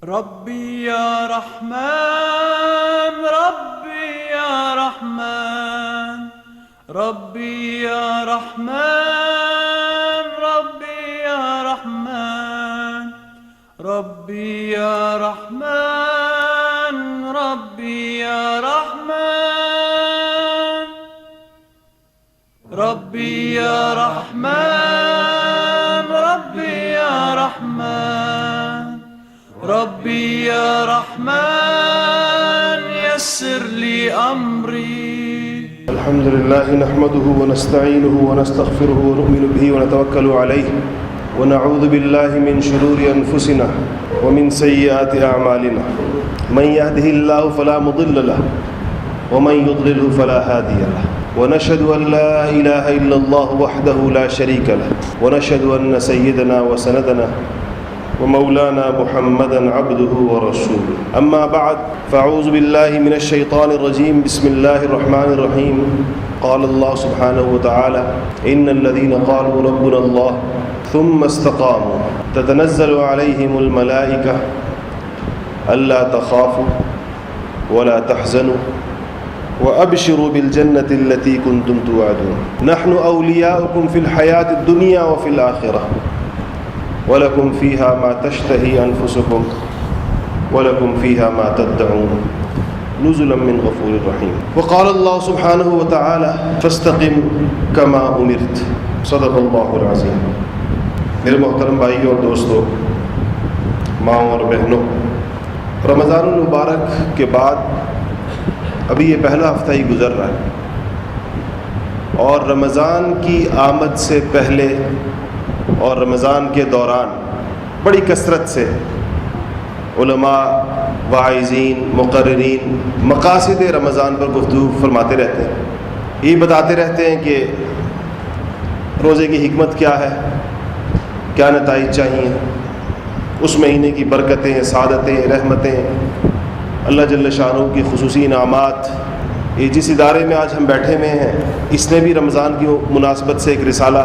ربي يا رحمن ربي يا رحمن ربي يا رحمن ربي يا رحمن ربي يا رحمن ربي يا رحمن ربي يا رحمن ربي يا رحمن ربي يا رحمن يسر لي أمري. الحمد لله نحمده ونستعينه ونستغفره ونؤمن به ونتوكل عليه ونعوذ بالله من شرور أنفسنا ومن سيئات أعمالنا من يهده الله فلا مضل له ومن يضلله فلا هادي له ونشهد أن لا إله إلا الله وحده لا شريك له ونشهد أن سيدنا وسندنا ومولانا محمدا عبده ورسوله أما بعد فأعوذ بالله من الشيطان الرجيم بسم الله الرحمن الرحيم قال الله سبحانه وتعالى إن الذين قالوا ربنا الله ثم استقاموا تتنزل عليهم الملائكة ألا تخافوا ولا تحزنوا وأبشروا بالجنة التي كنتم توعدون نحن أولياؤكم في الحياة الدنيا وفي الآخرة وَلَكُمْ فِيهَا مَا تَشْتَهِي أَنفُسُكُمْ وَلَكُمْ فِيهَا مَا تَدَّعُونَ نُزُلًا مِّن غَفُورٍ رَّحِيمٍ وقال الله سبحانه وتعالى فاستقم كما أمرت صدق الله العظيم. میرے محترم بھائیوں اور دوستوں، ماؤں اور بہنوں، رمضان المبارک کے بعد ابھی یہ پہلا ہفتہ ہی گزر رہا ہے، اور رمضان کی آمد سے پہلے اور رمضان کے دوران بڑی کثرت سے علماء، واعظین، مقررین مقاصد رمضان پر گفتگو فرماتے رہتے ہیں، یہ بتاتے رہتے ہیں کہ روزے کی حکمت کیا ہے، کیا نتائج چاہیے، اس مہینے کی برکتیں، سعادتیں، رحمتیں، اللہ جل شانہ کی خصوصی انعامات. یہ جس ادارے میں آج ہم بیٹھے ہوئے ہیں، اس نے بھی رمضان کی مناسبت سے ایک رسالہ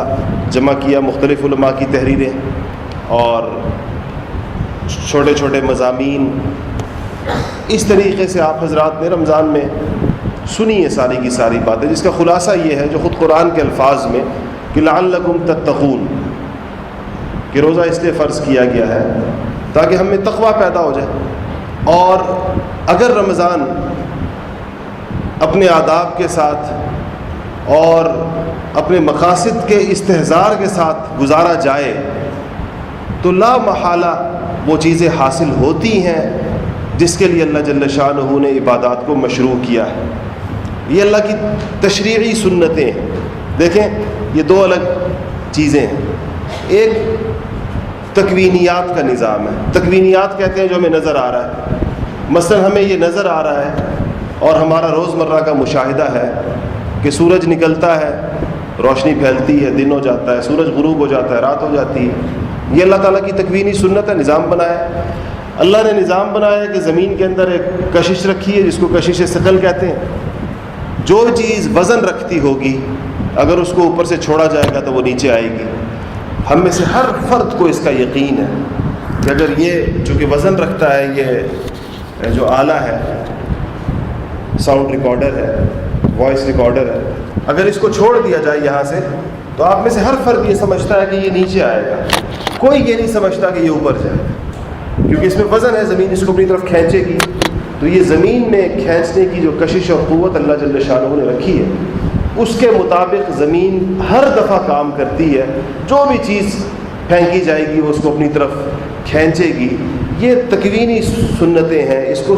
جمع کیا، مختلف علماء کی تحریریں اور چھوٹے چھوٹے مضامین. اس طریقے سے آپ حضرات نے رمضان میں سنی ہے ساری کی ساری باتیں، جس کا خلاصہ یہ ہے جو خود قرآن کے الفاظ میں کہ لعلکم تتقون، کہ روزہ اس لیے فرض کیا گیا ہے تاکہ ہم میں تقویٰ پیدا ہو جائے. اور اگر رمضان اپنے آداب کے ساتھ اور اپنے مقاصد کے استحضار کے ساتھ گزارا جائے تو لا محالہ وہ چیزیں حاصل ہوتی ہیں جس کے لیے اللہ جل شانہ نے عبادات کو مشروع کیا ہے. یہ اللہ کی تشریعی سنتیں ہیں. دیکھیں، یہ دو الگ چیزیں ہیں. ایک تکوینیات کا نظام ہے. تکوینیات کہتے ہیں جو ہمیں نظر آ رہا ہے. مثلا ہمیں یہ نظر آ رہا ہے اور ہمارا روزمرہ کا مشاہدہ ہے کہ سورج نکلتا ہے، روشنی پھیلتی ہے، دن ہو جاتا ہے، سورج غروب ہو جاتا ہے، رات ہو جاتی ہے. یہ اللہ تعالیٰ کی تکوینی سنت ہے، نظام بنایا ہے. اللہ نے نظام بنایا ہے کہ زمین کے اندر ایک کشش رکھی ہے جس کو کشش ثقل کہتے ہیں. جو چیز وزن رکھتی ہوگی اگر اس کو اوپر سے چھوڑا جائے گا تو وہ نیچے آئے گی. ہم میں سے ہر فرد کو اس کا یقین ہے کہ اگر یہ چونکہ وزن رکھتا ہے، یہ جو آلہ ہے، ساؤنڈ ریکارڈر ہے، وائس ریکارڈر ہے، اگر اس کو چھوڑ دیا جائے یہاں سے تو آپ میں سے ہر فرد یہ سمجھتا ہے کہ یہ نیچے آئے گا. کوئی یہ نہیں سمجھتا کہ یہ اوپر جائے گا، کیونکہ اس میں وزن ہے. زمین اس کو اپنی طرف کھینچے گی. تو یہ زمین میں کھینچنے کی جو کشش اور قوت اللہ جل شانہ نے رکھی ہے، اس کے مطابق زمین ہر دفعہ کام کرتی ہے. جو بھی چیز پھینکی جائے گی وہ اس کو اپنی طرف کھینچے گی. یہ تکوینی سنتیں ہیں. اس کو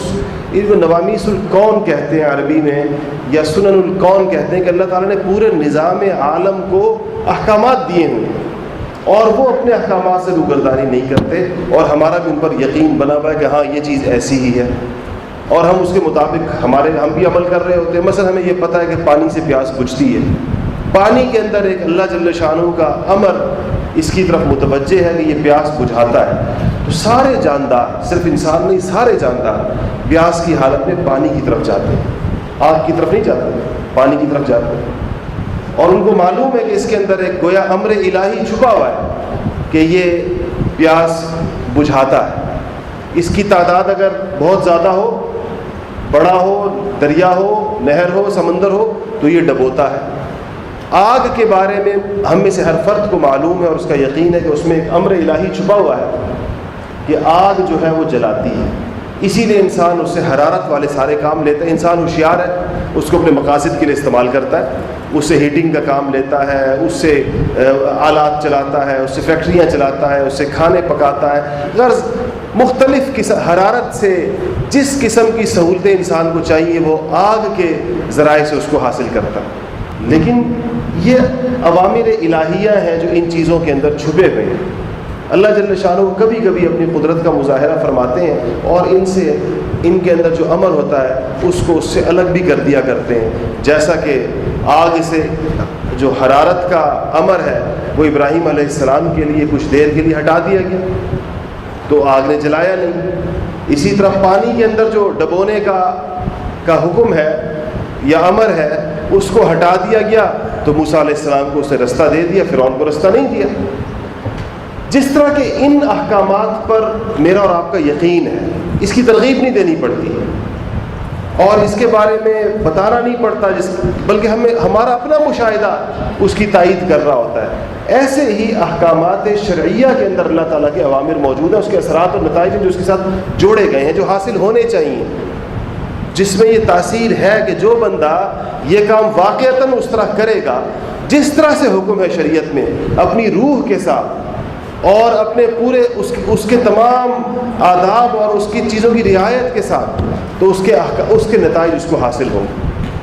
نوامیس الکون کہتے ہیں عربی میں، یا سنن الکون کہتے ہیں، کہ اللہ تعالیٰ نے پورے نظام عالم کو احکامات دیے ہیں اور وہ اپنے احکامات سے روگردانی نہیں کرتے، اور ہمارا بھی ان پر یقین بنا ہوا ہے کہ ہاں یہ چیز ایسی ہی ہے اور ہم اس کے مطابق ہم بھی عمل کر رہے ہوتے ہیں. مثلا ہمیں یہ پتہ ہے کہ پانی سے پیاس بجھتی ہے. پانی کے اندر ایک اللہ جل شانہ کا امر اس کی طرف متوجہ ہے کہ یہ پیاس بجھاتا ہے. تو سارے جاندار، صرف انسان نہیں، سارے جاندار پیاس کی حالت میں پانی کی طرف جاتے ہیں. آگ کی طرف نہیں جاتے، پانی کی طرف جاتے ہیں. اور ان کو معلوم ہے کہ اس کے اندر ایک گویا امر الہی چھپا ہوا ہے کہ یہ پیاس بجھاتا ہے. اس کی تعداد اگر بہت زیادہ ہو، بڑا ہو، دریا ہو، نہر ہو، سمندر ہو، تو یہ ڈبوتا ہے۔ آگ کے بارے میں ہم میں سے ہر فرد کو معلوم ہے اور اس کا یقین ہے کہ اس میں ایک امر الہی چھپا ہوا ہے کہ آگ جو ہے وہ جلاتی ہے، اسی لیے انسان اس سے حرارت والے سارے کام لیتا ہے۔ انسان ہوشیار ہے، اس کو اپنے مقاصد کے لیے استعمال کرتا ہے، اس سے ہیٹنگ کا کام لیتا ہے، اس سے آلات چلاتا ہے، اس سے فیکٹریاں چلاتا ہے، اس سے کھانے پکاتا ہے، غرض مختلف حرارت سے جس قسم کی سہولتیں انسان کو چاہیے وہ آگ کے ذرائع سے اس کو حاصل کرتا ہے۔ لیکن یہ اوامر الہیہ ہیں جو ان چیزوں کے اندر چھپے ہوئے ہیں۔ اللہ جل شانہ کبھی کبھی اپنی قدرت کا مظاہرہ فرماتے ہیں اور ان کے اندر جو امر ہوتا ہے اس کو اس سے الگ بھی کر دیا کرتے ہیں، جیسا کہ آگ سے جو حرارت کا امر ہے وہ ابراہیم علیہ السلام کے لیے کچھ دیر کے لیے ہٹا دیا گیا تو آگ نے جلایا نہیں۔ اسی طرح پانی کے اندر جو ڈبونے کا حکم ہے یا امر ہے اس کو ہٹا دیا گیا تو موسیٰ علیہ السلام کو اسے رستہ دے دیا، فرعون کو رستہ نہیں دیا۔ جس طرح کہ ان احکامات پر میرا اور آپ کا یقین ہے، اس کی ترغیب نہیں دینی پڑتی اور اس کے بارے میں بتانا نہیں پڑتا، بلکہ ہمارا اپنا مشاہدہ اس کی تائید کر رہا ہوتا ہے۔ ایسے ہی احکامات شرعیہ کے اندر اللہ تعالیٰ کے اوامر موجود ہیں، اس کے اثرات اور نتائج جو اس کے ساتھ جوڑے گئے ہیں، جو حاصل ہونے چاہیے، جس میں یہ تاثیر ہے کہ جو بندہ یہ کام واقعتاً اس طرح کرے گا جس طرح سے حکم ہے شریعت میں، اپنی روح کے ساتھ اور اپنے پورے اس کے تمام آداب اور اس کی چیزوں کی رعایت کے ساتھ، تو اس کے نتائج اس کو حاصل ہوں گے۔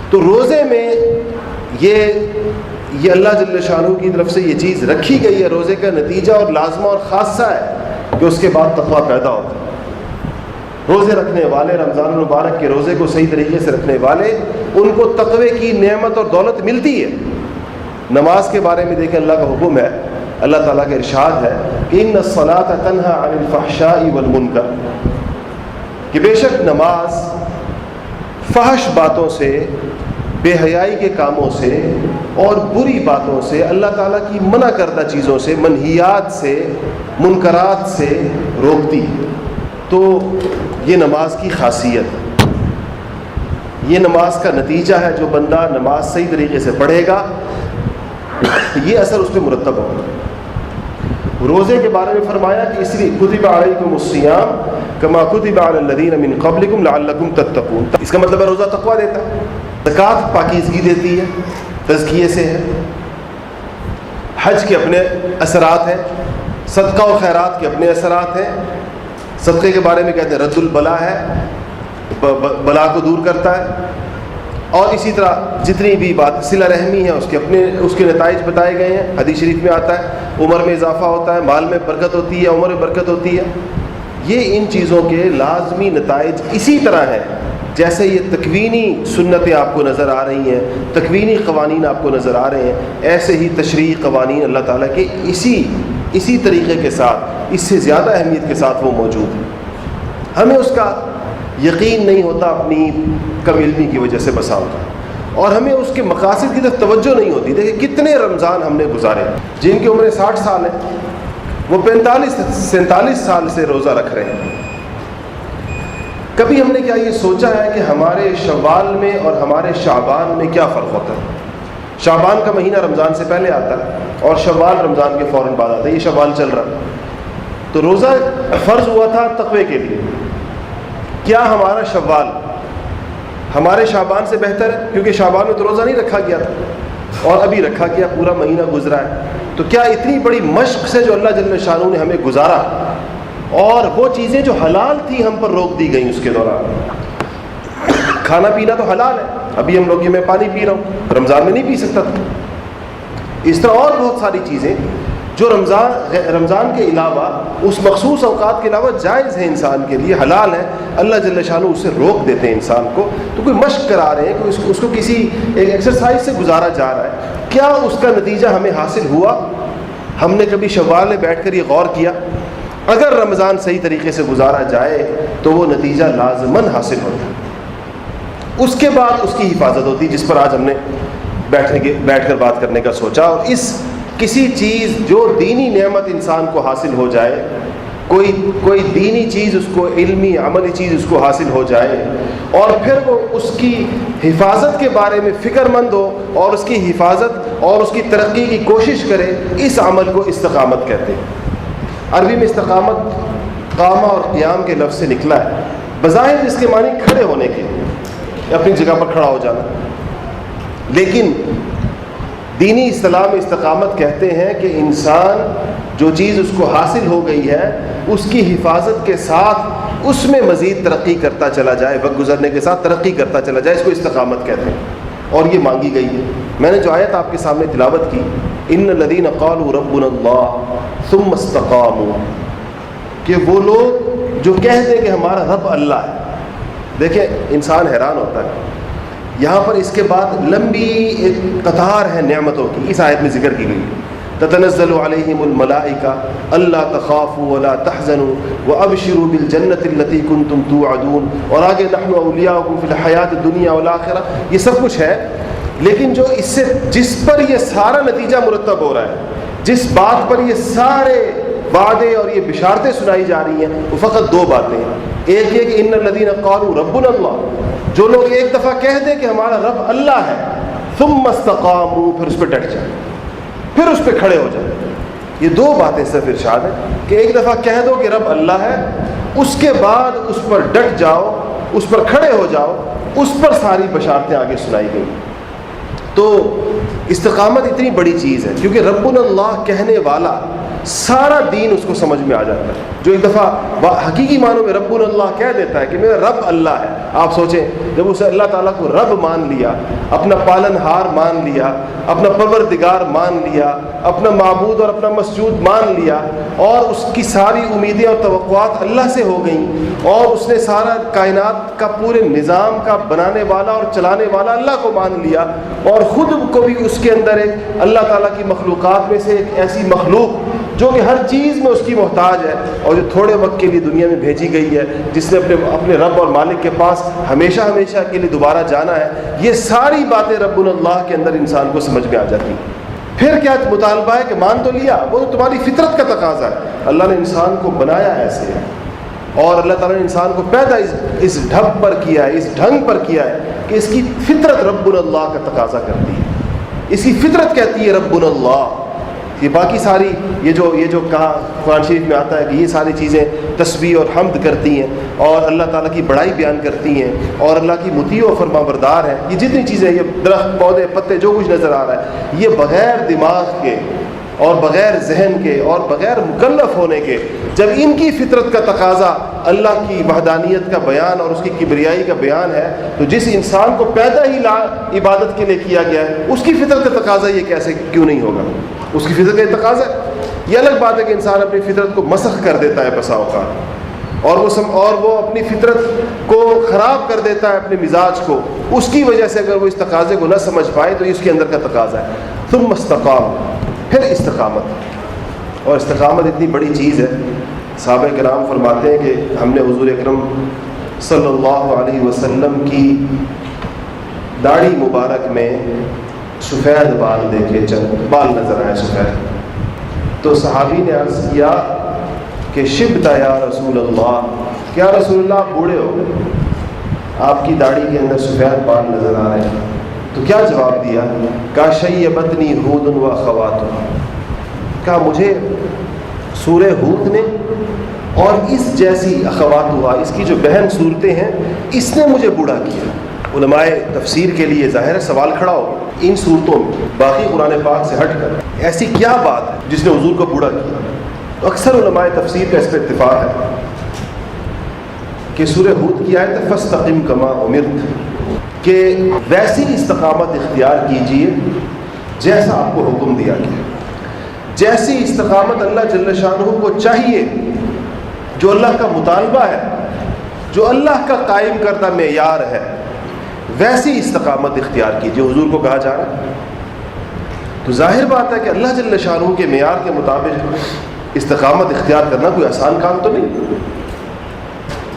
تو روزے میں یہ اللہ جل شانہ کی طرف سے یہ چیز رکھی گئی ہے، روزے کا نتیجہ اور لازمہ اور خاصہ ہے کہ اس کے بعد تقویٰ پیدا ہوتا ہے۔ روزے رکھنے والے، رمضان المبارک کے روزے کو صحیح طریقے سے رکھنے والے، ان کو تقوی کی نعمت اور دولت ملتی ہے۔ نماز کے بارے میں دیکھیں، اللہ کا حکم ہے، اللہ تعالیٰ کا ارشاد ہے کہ ان الصلاۃ تنہی عن الفحشاء والمنکر، کہ بے شک نماز فحش باتوں سے، بے حیائی کے کاموں سے اور بری باتوں سے، اللہ تعالیٰ کی منع کردہ چیزوں سے، منہیات سے، منکرات سے روکتی ہے۔ تو یہ نماز کی خاصیت ہے، یہ نماز کا نتیجہ ہے۔ جو بندہ نماز صحیح طریقے سے پڑھے گا یہ اثر اس پہ مرتب ہوگا۔ روزے کے بارے میں فرمایا کہ اس لیے کتب علیکم الصیام کما کتب علی الذین من قبلکم لعلکم تتقون، اس کا مطلب ہے روزہ تقویٰ دیتا ہے، زکوٰۃ پاکیزگی دیتی ہے، تزکیے سے ہے، حج کے اپنے اثرات ہیں، صدقہ و خیرات کے اپنے اثرات ہیں۔ صدقے کے بارے میں کہتے ہیں رد البلا ہے، بلا کو دور کرتا ہے، اور اسی طرح جتنی بھی بات صلہ رحمی ہے اس کے نتائج بتائے گئے ہیں۔ حدیث شریف میں آتا ہے عمر میں اضافہ ہوتا ہے، مال میں برکت ہوتی ہے، عمر میں برکت ہوتی ہے۔ یہ ان چیزوں کے لازمی نتائج اسی طرح ہیں جیسے یہ تکوینی سنتیں آپ کو نظر آ رہی ہیں، تکوینی قوانین آپ کو نظر آ رہے ہیں، ایسے ہی تشریعی قوانین اللہ تعالیٰ کے اسی طریقے کے ساتھ، اس سے زیادہ اہمیت کے ساتھ وہ موجود ہیں۔ ہمیں اس کا یقین نہیں ہوتا اپنی کم علمی کی وجہ سے بسا ہوتا، اور ہمیں اس کے مقاصد کی طرف توجہ نہیں ہوتی۔ دیکھیں کتنے رمضان ہم نے گزارے، جن کی عمریں 60 سال ہیں وہ 45-47 سال سے روزہ رکھ رہے ہیں۔ کبھی ہم نے کیا یہ سوچا ہے کہ ہمارے شوال میں اور ہمارے شعبان میں کیا فرق ہوتا ہے؟ شعبان کا مہینہ رمضان سے پہلے آتا ہے اور شوال رمضان کے فوراً بعد آتا ہے، یہ شوال چل رہا ہے۔ تو روزہ فرض ہوا تھا تقوی کے لیے، کیا ہمارا شوال ہمارے شعبان سے بہتر ہے؟ کیونکہ شعبان میں تو روزہ نہیں رکھا گیا تھا اور ابھی رکھا گیا، پورا مہینہ گزرا ہے۔ تو کیا اتنی بڑی مشق سے جو اللہ جل شانہ نے ہمیں گزارا، اور وہ چیزیں جو حلال تھیں ہم پر روک دی گئیں اس کے دوران؟ کھانا پینا تو حلال ہے، ابھی ہم لوگ یہ میں پانی پی رہا ہوں، رمضان میں نہیں پی سکتا تھا۔ اس طرح اور بہت ساری چیزیں جو رمضان کے علاوہ، اس مخصوص اوقات کے علاوہ جائز ہیں انسان کے لیے، حلال ہے، اللہ جل شانہ اسے روک دیتے ہیں انسان کو۔ تو کوئی مشق کرا رہے ہیں، کوئی اس کو کسی ایک ایکسرسائز سے گزارا جا رہا ہے، کیا اس کا نتیجہ ہمیں حاصل ہوا؟ ہم نے کبھی شوال میں بیٹھ کر یہ غور کیا؟ اگر رمضان صحیح طریقے سے گزارا جائے تو وہ نتیجہ لازماً حاصل ہوتا ہے، اس کے بعد اس کی حفاظت ہوتی، جس پر آج ہم نے بیٹھ کر بات کرنے کا سوچا۔ اور کسی چیز جو دینی نعمت انسان کو حاصل ہو جائے کوئی دینی چیز اس کو، علمی عملی چیز اس کو حاصل ہو جائے اور پھر وہ اس کی حفاظت کے بارے میں فکر مند ہو اور اس کی حفاظت اور اس کی ترقی کی کوشش کرے، اس عمل کو استقامت کہتے ہیں۔ عربی میں استقامت قامہ اور قیام کے لفظ سے نکلا ہے، بظاہر اس کے معنی کھڑے ہونے کے، اپنی جگہ پر کھڑا ہو جانا، لیکن دینی اصطلاح میں استقامت کہتے ہیں کہ انسان جو چیز اس کو حاصل ہو گئی ہے اس کی حفاظت کے ساتھ اس میں مزید ترقی کرتا چلا جائے، وقت گزرنے کے ساتھ ترقی کرتا چلا جائے، اس کو استقامت کہتے ہیں، اور یہ مانگی گئی ہے۔ میں نے جو آیت آپ کے سامنے تلاوت کی، ان الذین قالوا ربنا اللہ ثم استقاموا، کہ وہ لوگ جو کہہ دیں کہ ہمارا رب اللہ ہے۔ دیکھیں انسان حیران ہوتا ہے، یہاں پر اس کے بعد لمبی ایک قطار ہے نعمتوں کی، اس آیت میں ذکر کی گئی، تتنزل علیہم الملائکہ الا تخافوا ولا تحزنوا وابشروا بالجنۃ التي کنتم توعدون، اور آگے نحن اولیاؤکم فی الحیاۃ الدنیا والآخرہ، یہ سب کچھ ہے، لیکن جو اس سے جس پر یہ سارا نتیجہ مرتب ہو رہا ہے، جس بات پر یہ سارے وعدے اور یہ بشارتیں سنائی جا رہی ہیں، وہ فقط دو باتیں ہیں۔ ایک یہ کہ ان الذین قالوا ربنا اللہ، جو لوگ ایک دفعہ کہہ دیں کہ ہمارا رب اللہ ہے، ثم استقاموا، پھر اس پہ ڈٹ جائیں، پھر اس پہ کھڑے ہو جائیں۔ یہ دو باتیں صرف ارشاد ہیں کہ ایک دفعہ کہہ دو کہ رب اللہ ہے، اس کے بعد اس پر ڈٹ جاؤ، اس پر کھڑے ہو جاؤ، اس پر ساری بشارتیں آگے سنائی گئی۔ تو استقامت اتنی بڑی چیز ہے کیونکہ ربنا اللہ کہنے والا سارا دین اس کو سمجھ میں آ جاتا ہے۔ جو ایک دفعہ حقیقی معنوں میں ربنا اللہ کہہ دیتا ہے کہ میرا رب اللہ ہے، آپ سوچیں جب اسے اللہ تعالیٰ کو رب مان لیا، اپنا پالن ہار مان لیا، اپنا پروردگار مان لیا، اپنا معبود اور اپنا مسجود مان لیا، اور اس کی ساری امیدیں اور توقعات اللہ سے ہو گئیں، اور اس نے سارا کائنات کا پورے نظام کا بنانے والا اور چلانے والا اللہ کو مان لیا، اور خود کو بھی اس کے اندر ایک اللہ تعالیٰ کی مخلوقات میں سے ایک ایسی مخلوق جو کہ ہر چیز میں اس کی محتاج ہے اور جو تھوڑے وقت کے لیے دنیا میں بھیجی گئی ہے، جس نے اپنے رب اور مالک کے پاس ہمیشہ ہمیشہ کے لیے دوبارہ جانا ہے، یہ ساری باتیں ربنا اللہ کے اندر انسان کو سمجھ میں آ جاتی ہیں۔ پھر کیا مطالبہ ہے کہ مان تو لیا، وہ تو تمہاری فطرت کا تقاضا ہے، اللہ نے انسان کو بنایا ایسے ہے، اور اللہ تعالیٰ نے انسان کو پیدا اس ڈھب پر کیا ہے، اس ڈھنگ پر کیا ہے کہ اس کی فطرت ربنا اللہ کا تقاضا کرتی ہے، اس کی فطرت کہتی ہے ربنا اللہ۔ یہ باقی ساری یہ جو کہا قرآن شریف میں آتا ہے کہ یہ ساری چیزیں تسبیح اور حمد کرتی ہیں اور اللہ تعالیٰ کی بڑائی بیان کرتی ہیں اور اللہ کی مطیع و فرما بردار ہیں، یہ جتنی چیزیں، یہ درخت پودے پتے جو کچھ نظر آ رہا ہے، یہ بغیر دماغ کے اور بغیر ذہن کے اور بغیر مکلف ہونے کے، جب ان کی فطرت کا تقاضا اللہ کی وحدانیت کا بیان اور اس کی کبریائی کا بیان ہے، تو جس انسان کو پیدا ہی عبادت کے لیے کیا گیا ہے، اس کی فطرت کا تقاضا یہ کیسے کیوں نہیں ہوگا؟ اس کی فطرت کا یہ تقاضا ہے۔ یہ الگ بات ہے کہ انسان اپنی فطرت کو مسخ کر دیتا ہے بسا اوقات، اور وہ اپنی فطرت کو خراب کر دیتا ہے، اپنے مزاج کو، اس کی وجہ سے اگر وہ اس تقاضے کو نہ سمجھ پائے تو اس کے اندر کا تقاضا ہے۔ ثم استقام، پھر استقامت، اور استقامت اتنی بڑی چیز ہے، صحابہ کرام فرماتے ہیں کہ ہم نے حضور اکرم صلی اللہ علیہ وسلم کی داڑھی مبارک میں سفید بال دیکھے، چند بال نظر آئے سفید، تو صحابی نے عرض کیا کہ شبتا یا رسول اللہ، کیا رسول اللہ آپ بوڑھے ہو گئے، آپ کی داڑھی کے اندر سفید بال نظر آ رہے ہیں؟ تو کیا جواب دیا؟ کہا شیبتنی ہود و اخواتها، کہا مجھے سورہ ہود نے اور اس جیسی اخواتها، اس کی جو بہن صورتیں ہیں، اس نے مجھے بوڑھا کیا۔ علماء تفسیر کے لیے ظاہر سوال کھڑا ہو، ان صورتوں میں باقی قرآن پاک سے ہٹ کر ایسی کیا بات ہے جس نے حضور کو بوڑھا کیا؟ تو اکثر علماء تفسیر کا اس پہ اتفاق ہے کہ سورہ ہود کی آیت فاستقم کما امرت، کہ ویسی استقامت اختیار کیجیے جیسا آپ کو حکم دیا گیا، جیسی استقامت اللہ جل شانہ کو چاہیے، جو اللہ کا مطالبہ ہے، جو اللہ کا قائم کردہ معیار ہے، ویسی استقامت اختیار کیجیے، حضور کو کہا جا رہا ہے۔ تو ظاہر بات ہے کہ اللہ جل شانہ کے معیار کے مطابق استقامت اختیار کرنا کوئی آسان کام تو نہیں۔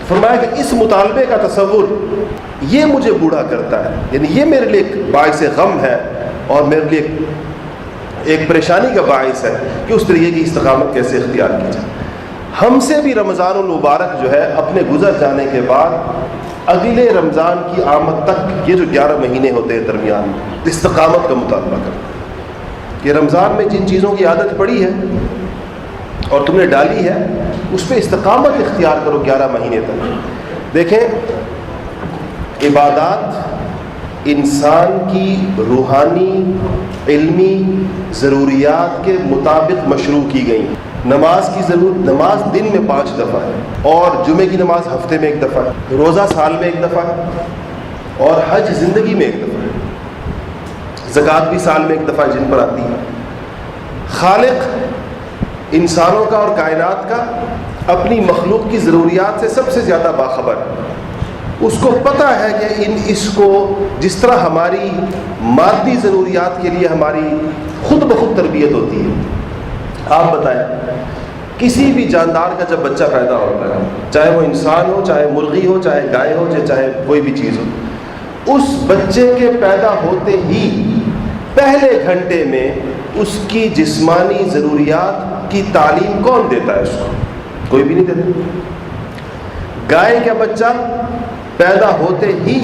فرمایا کہ اس مطالبے کا تصور یہ مجھے بوڑھا کرتا ہے، یعنی یہ میرے لیے ایک باعث غم ہے اور میرے لیے ایک پریشانی کا باعث ہے کہ اس طریقے کی استقامت کیسے اختیار کی جائے۔ ہم سے بھی رمضان المبارک جو ہے اپنے گزر جانے کے بعد اگلے رمضان کی آمد تک یہ جو 11 مہینے ہوتے ہیں درمیان استقامت کا مطالبہ کریں کہ رمضان میں جن چیزوں کی عادت پڑی ہے اور تم نے ڈالی ہے اس پہ استقامت اختیار کرو 11 مہینے تک. دیکھیں عبادات انسان کی روحانی علمی ضروریات کے مطابق مشروع کی گئی. نماز کی ضرورت، نماز دن میں 5 دفعہ ہے اور جمعے کی نماز ہفتے میں 1 دفعہ ہے، روزہ سال میں 1 دفعہ ہے اور حج زندگی میں 1 دفعہ ہے، زکوٰۃ بھی سال میں 1 دفعہ جن پر آتی ہے. خالق انسانوں کا اور کائنات کا اپنی مخلوق کی ضروریات سے سب سے زیادہ باخبر ہے. اس کو پتہ ہے کہ اس کو جس طرح ہماری مادی ضروریات کے لیے ہماری خود بخود تربیت ہوتی ہے. آپ بتائیں کسی بھی جاندار کا جب بچہ پیدا ہوتا ہے، چاہے وہ انسان ہو، چاہے مرغی ہو، چاہے گائے ہو، چاہے کوئی بھی چیز ہو، اس بچے کے پیدا ہوتے ہی پہلے گھنٹے میں اس کی جسمانی ضروریات کی تعلیم کون دیتا ہے؟ اس کو کوئی بھی نہیں دیتا. گائے کا بچہ پیدا ہوتے ہی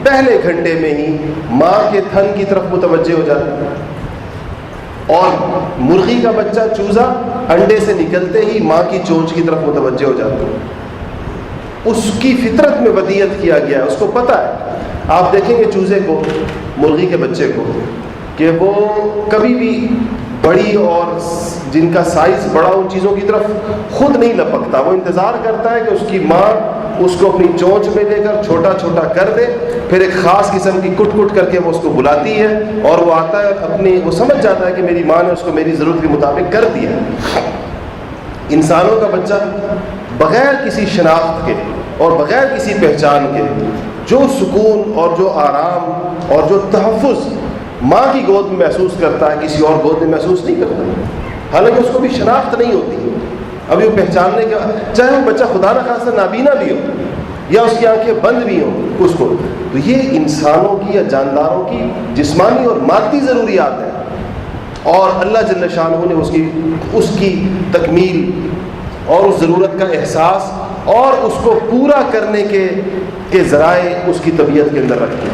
پہلے گھنٹے میں ہی ماں کے تھن کی طرف متوجہ ہو جاتا ہے اور مرغی کا بچہ چوزا انڈے سے نکلتے ہی ماں کی چونچ کی طرف متوجہ ہو جاتا ہے. اس کی فطرت میں ودیت کیا گیا ہے، اس کو پتہ ہے. آپ دیکھیں گے چوزے کو، مرغی کے بچے کو، کہ وہ کبھی بھی بڑی اور جن کا سائز بڑا ان چیزوں کی طرف خود نہیں لپکتا. وہ انتظار کرتا ہے کہ اس کی ماں اس کو اپنی چونچ میں لے کر چھوٹا چھوٹا کر دے، پھر ایک خاص قسم کی کٹ کٹ کر کے وہ اس کو بلاتی ہے اور وہ آتا ہے وہ سمجھ جاتا ہے کہ میری ماں نے اس کو میری ضرورت کے مطابق کر دیا. انسانوں کا بچہ بغیر کسی شناخت کے اور بغیر کسی پہچان کے جو سکون اور جو آرام اور جو تحفظ ماں کی گود میں محسوس کرتا ہے کسی اور گود میں محسوس نہیں کرتا، حالانکہ اس کو بھی شناخت نہیں ہوتی. ابھی وہ پہچاننے کے چاہے وہ بچہ خدا نخواستہ نابینا بھی ہو یا اس کی آنکھیں بند بھی ہوں اس کو، تو یہ انسانوں کی یا جانداروں کی جسمانی اور مادی ضروریات ہیں اور اللہ جل شانہ نے اس کی تکمیل اور اس ضرورت کا احساس اور اس کو پورا کرنے کے ذرائع اس کی طبیعت کے اندر رکھے.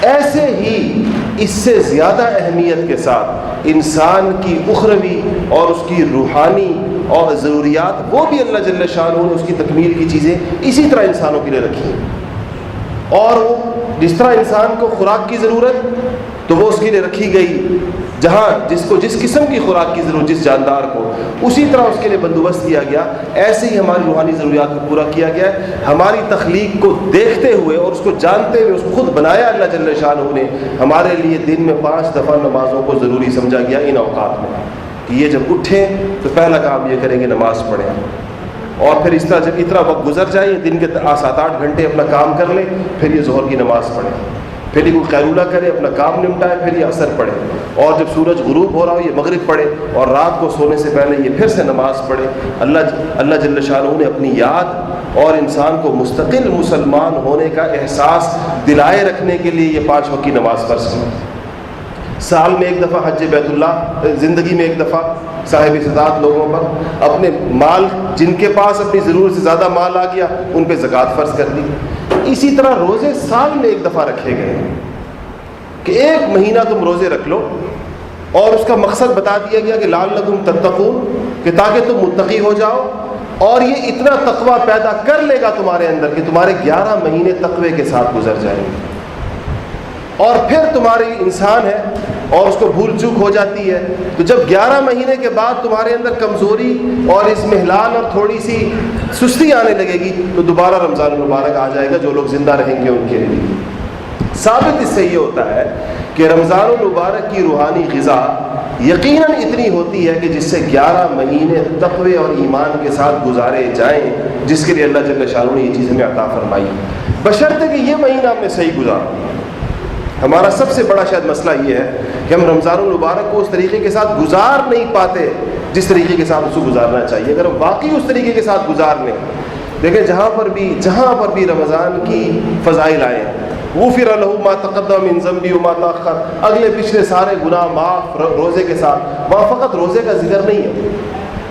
ایسے ہی اس سے زیادہ اہمیت کے ساتھ انسان کی اخروی اور اس کی روحانی اور ضروریات وہ بھی اللہ جل شانہ نے اس کی تکمیل کی چیزیں اسی طرح انسانوں کے لیے رکھی ہیں. اور وہ جس طرح انسان کو خوراک کی ضرورت تو وہ اس کے لیے رکھی گئی، جہاں جس قسم کی خوراک کی ضرورت جس جاندار کو، اسی طرح اس کے لیے بندوبست کیا گیا. ایسے ہی ہماری روحانی ضروریات کو پورا کیا گیا ہے. ہماری تخلیق کو دیکھتے ہوئے اور اس کو جانتے ہوئے اس کو خود بنایا اللہ جل شانہ نے. ہمارے لیے دن میں 5 دفعہ نمازوں کو ضروری سمجھا گیا ان اوقات میں کہ یہ جب اٹھیں تو پہلا کام یہ کریں گے نماز پڑھیں، اور پھر اس طرح جب اتنا وقت گزر جائے دن کے 7-8 گھنٹے اپنا کام کر لیں، پھر یہ ظہر کی نماز پڑھیں، پھر یہ کوئی خیرولہ کرے اپنا کام نمٹائے، پھر یہ عصر پڑھے، اور جب سورج غروب ہو رہا ہو یہ مغرب پڑھے، اور رات کو سونے سے پہلے یہ پھر سے نماز پڑھے. اللہ جل شانہ نے اپنی یاد اور انسان کو مستقل مسلمان ہونے کا احساس دلائے رکھنے کے لیے یہ 5 وقت کی نماز فرض کی. سال میں 1 دفعہ حج بیت اللہ، زندگی میں 1 دفعہ صاحب استطاعت لوگوں پر اپنے مال جن کے پاس اپنی ضرورت سے زیادہ مال آ گیا ان پہ زکوٰۃ فرض کر دی. اسی طرح روزے سال میں 1 دفعہ رکھے گئے کہ 1 مہینہ تم روزے رکھ لو، اور اس کا مقصد بتا دیا گیا کہ لعلکم تتقون، کہ تاکہ تم متقی ہو جاؤ. اور یہ اتنا تقوی پیدا کر لے گا تمہارے اندر کہ تمہارے 11 مہینے تقوی کے ساتھ گزر جائیں گے. اور پھر تمہاری انسان ہے اور اس کو بھول چوک ہو جاتی ہے، تو جب 11 مہینے کے بعد تمہارے اندر کمزوری اور اس محلال اور تھوڑی سی سستی آنے لگے گی تو دوبارہ رمضان المبارک آ جائے گا. جو لوگ زندہ رہیں گے ان کے لیے ثابت اس سے یہ ہوتا ہے کہ رمضان المبارک کی روحانی غذا یقیناً اتنی ہوتی ہے کہ جس سے 11 مہینے تقوی اور ایمان کے ساتھ گزارے جائیں، جس کے لیے اللہ جل شانہ نے یہ چیز ہمیں عطا فرمائی، بشرطے کہ یہ مہینہ ہم نے صحیح گزارا. ہمارا سب سے بڑا شاید مسئلہ یہ ہے کہ ہم رمضان المبارک کو اس طریقے کے ساتھ گزار نہیں پاتے جس طریقے کے ساتھ اس کو گزارنا چاہیے. اگر ہم واقعی اس طریقے کے ساتھ گزار لیں، دیکھیں جہاں پر بھی رمضان کی فضائل آئے، غفر لہ ما تقدم من ذنبہ وما تأخر، اگلے پچھلے سارے گناہ معاف روزے کے ساتھ، وہاں فقط روزے کا ذکر نہیں ہے.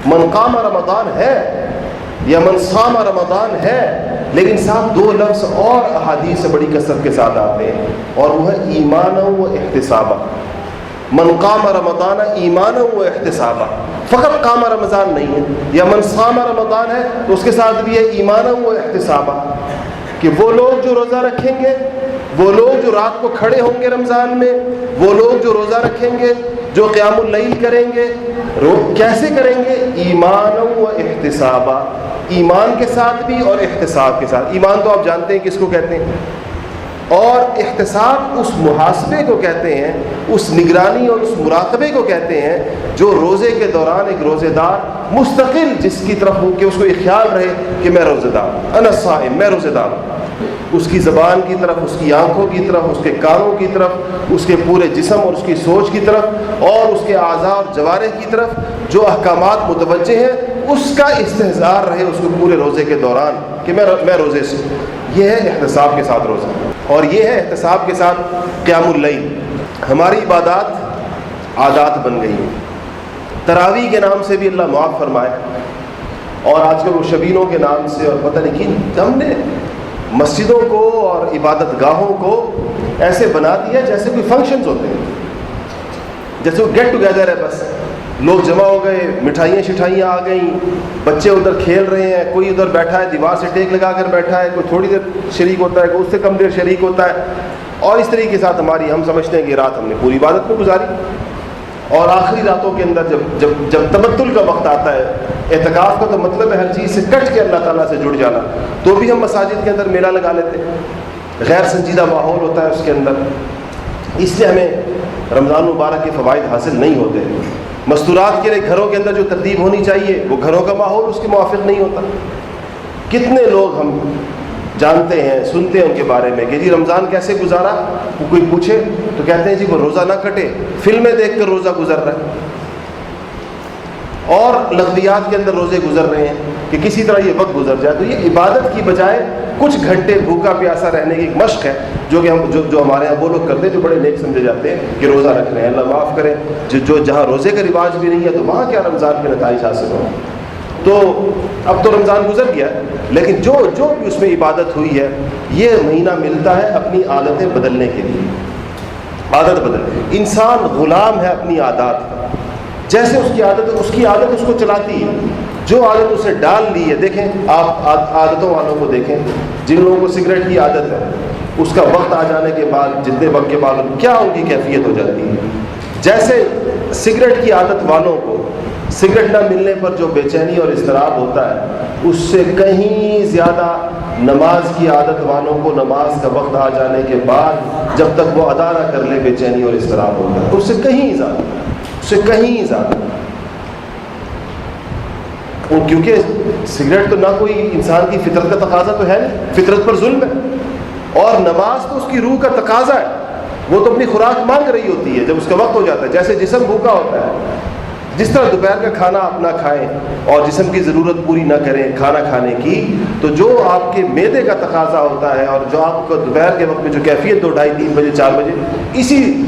من قام رمضان ہے یا من صام رمضان ہے، لیکن صاحب دو لفظ اور احادیث سے بڑی کثرت کے ساتھ آتے ہیں، اور وہ ہے ایمانا و احتسابا۔ من قام رمضان ایمانا و احتسابا، فقط قام رمضان نہیں ہے، یا من صام رمضان ہے تو اس کے ساتھ بھی ہے ایمانا و احتسابا، کہ وہ لوگ جو روزہ رکھیں گے، وہ لوگ جو رات کو کھڑے ہوں گے رمضان میں، وہ لوگ جو روزہ رکھیں گے، جو قیام اللیل کریں گے، کیسے کریں گے؟ ایمان و احتسابا، ایمان کے ساتھ بھی اور احتساب کے ساتھ۔ ایمان تو آپ جانتے ہیں کس کو کہتے ہیں، اور احتساب اس محاسبے کو کہتے ہیں، اس نگرانی اور اس مراقبے کو کہتے ہیں جو روزے کے دوران ایک روزے دار مستقل جس کی طرف ہو کہ اس کو یہ خیال رہے کہ میں روزے دار ہوں، انا صائم، میں روزے دار ہوں، اس کی زبان کی طرف، اس کی آنکھوں کی طرف، اس کے کانوں کی طرف، اس کے پورے جسم اور اس کی سوچ کی طرف، اور اس کے اعضاء اور جوارح کی طرف جو احکامات متوجہ ہیں اس کا استحضار رہے اس کو پورے روزے کے دوران کہ میں روزے سے۔ یہ ہے احتساب کے ساتھ روزہ، اور یہ ہے احتساب کے ساتھ قیام اللیل۔ ہماری عبادات عادات بن گئی ہیں، تراویح کے نام سے بھی اللہ معاف فرمائے، اور آج کل وہ شبینوں کے نام سے اور پتہ نہیں کہ ہم نے مسجدوں کو اور عبادت گاہوں کو ایسے بنا دیا جیسے کوئی فنکشنز ہوتے ہیں، جیسے وہ گیٹ ٹوگیدر ہے، بس لوگ جمع ہو گئے، مٹھائیاں شٹھائیاں آ گئیں، بچے ادھر کھیل رہے ہیں، کوئی ادھر بیٹھا ہے دیوار سے ٹیک لگا کر بیٹھا ہے، کوئی تھوڑی دیر شریک ہوتا ہے، کوئی اس سے کم دیر شریک ہوتا ہے، اور اس طریقے کے ساتھ ہم سمجھتے ہیں کہ رات ہم نے پوری عبادت میں گزاری، اور آخری راتوں کے اندر جب تبتل کا وقت آتا ہے، اعتکاف کا تو مطلب ہے ہر چیز سے کٹ کے اللہ تعالیٰ سے جڑ جانا، تو بھی ہم مساجد کے اندر میلہ لگا لیتے ہیں، غیر سنجیدہ ماحول ہوتا ہے اس کے اندر، اس لیے ہمیں رمضان مبارک کے فوائد حاصل نہیں ہوتے۔ مستورات کے لیے گھروں کے اندر جو ترتیب ہونی چاہیے وہ گھروں کا ماحول اس کے موافق نہیں ہوتا۔ کتنے لوگ ہم جانتے ہیں، سنتے ہیں ان کے بارے میں کہ جی رمضان کیسے گزارا، کوئی پوچھے تو کہتے ہیں جی وہ روزہ نہ کٹے، فلمیں دیکھ کر روزہ گزر رہا ہے، اور لغویات کے اندر روزے گزر رہے ہیں کہ کسی طرح یہ وقت گزر جائے۔ تو یہ عبادت کی بجائے کچھ گھنٹے بھوکا پیاسا رہنے کی ایک مشق ہے جو کہ جو ہمارے یہاں وہ لوگ کرتے ہیں جو بڑے نیک سمجھے جاتے ہیں کہ روزہ رکھ رہے ہیں، اللہ معاف کرے، جو جہاں روزے کا رواج بھی نہیں ہے تو وہاں کیا رمضان کے نتائج حاصل ہوں۔ تو اب تو رمضان گزر گیا، لیکن جو بھی اس میں عبادت ہوئی ہے، یہ مہینہ ملتا ہے اپنی عادتیں بدلنے کے لیے۔ عادت بدل، انسان غلام ہے اپنی عادات کا، جیسے اس کی عادت اس کو چلاتی ہے، جو عادت اسے ڈال لی ہے۔ دیکھیں آپ عادتوں والوں کو دیکھیں، جن لوگوں کو سگریٹ کی عادت ہے، اس کا وقت آ جانے کے بعد جتنے وقت کے بعد کیا ان کی کیفیت ہو جاتی ہے۔ جیسے سگریٹ کی عادت والوں کو سگریٹ نہ ملنے پر جو بے چینی اور اضطراب ہوتا ہے، اس سے کہیں زیادہ نماز کی عادت والوں کو نماز کا وقت آ جانے کے بعد جب تک وہ ادا نہ کر لے بے چینی اور اضطراب ہوتا ہے، اس سے کہیں زیادہ کیونکہ سگریٹ تو نہ کوئی انسان کی فطرت کا تقاضا تو ہے نہیں، فطرت پر ظلم ہے، اور نماز تو اس کی روح کا تقاضا ہے، وہ تو اپنی خوراک مانگ رہی ہوتی ہے جب اس کا وقت ہو جاتا ہے۔ جیسے جسم بھوکا ہوتا ہے، جس طرح دوپہر کا کھانا اپنا کھائیں اور جسم کی ضرورت پوری نہ کریں کھانا کھانے کی، تو جو آپ کے معدے کا تقاضا ہوتا ہے اور جو آپ کو دوپہر کے وقت میں جو کیفیت 2, 2:30, 3 بجے 4 بجے،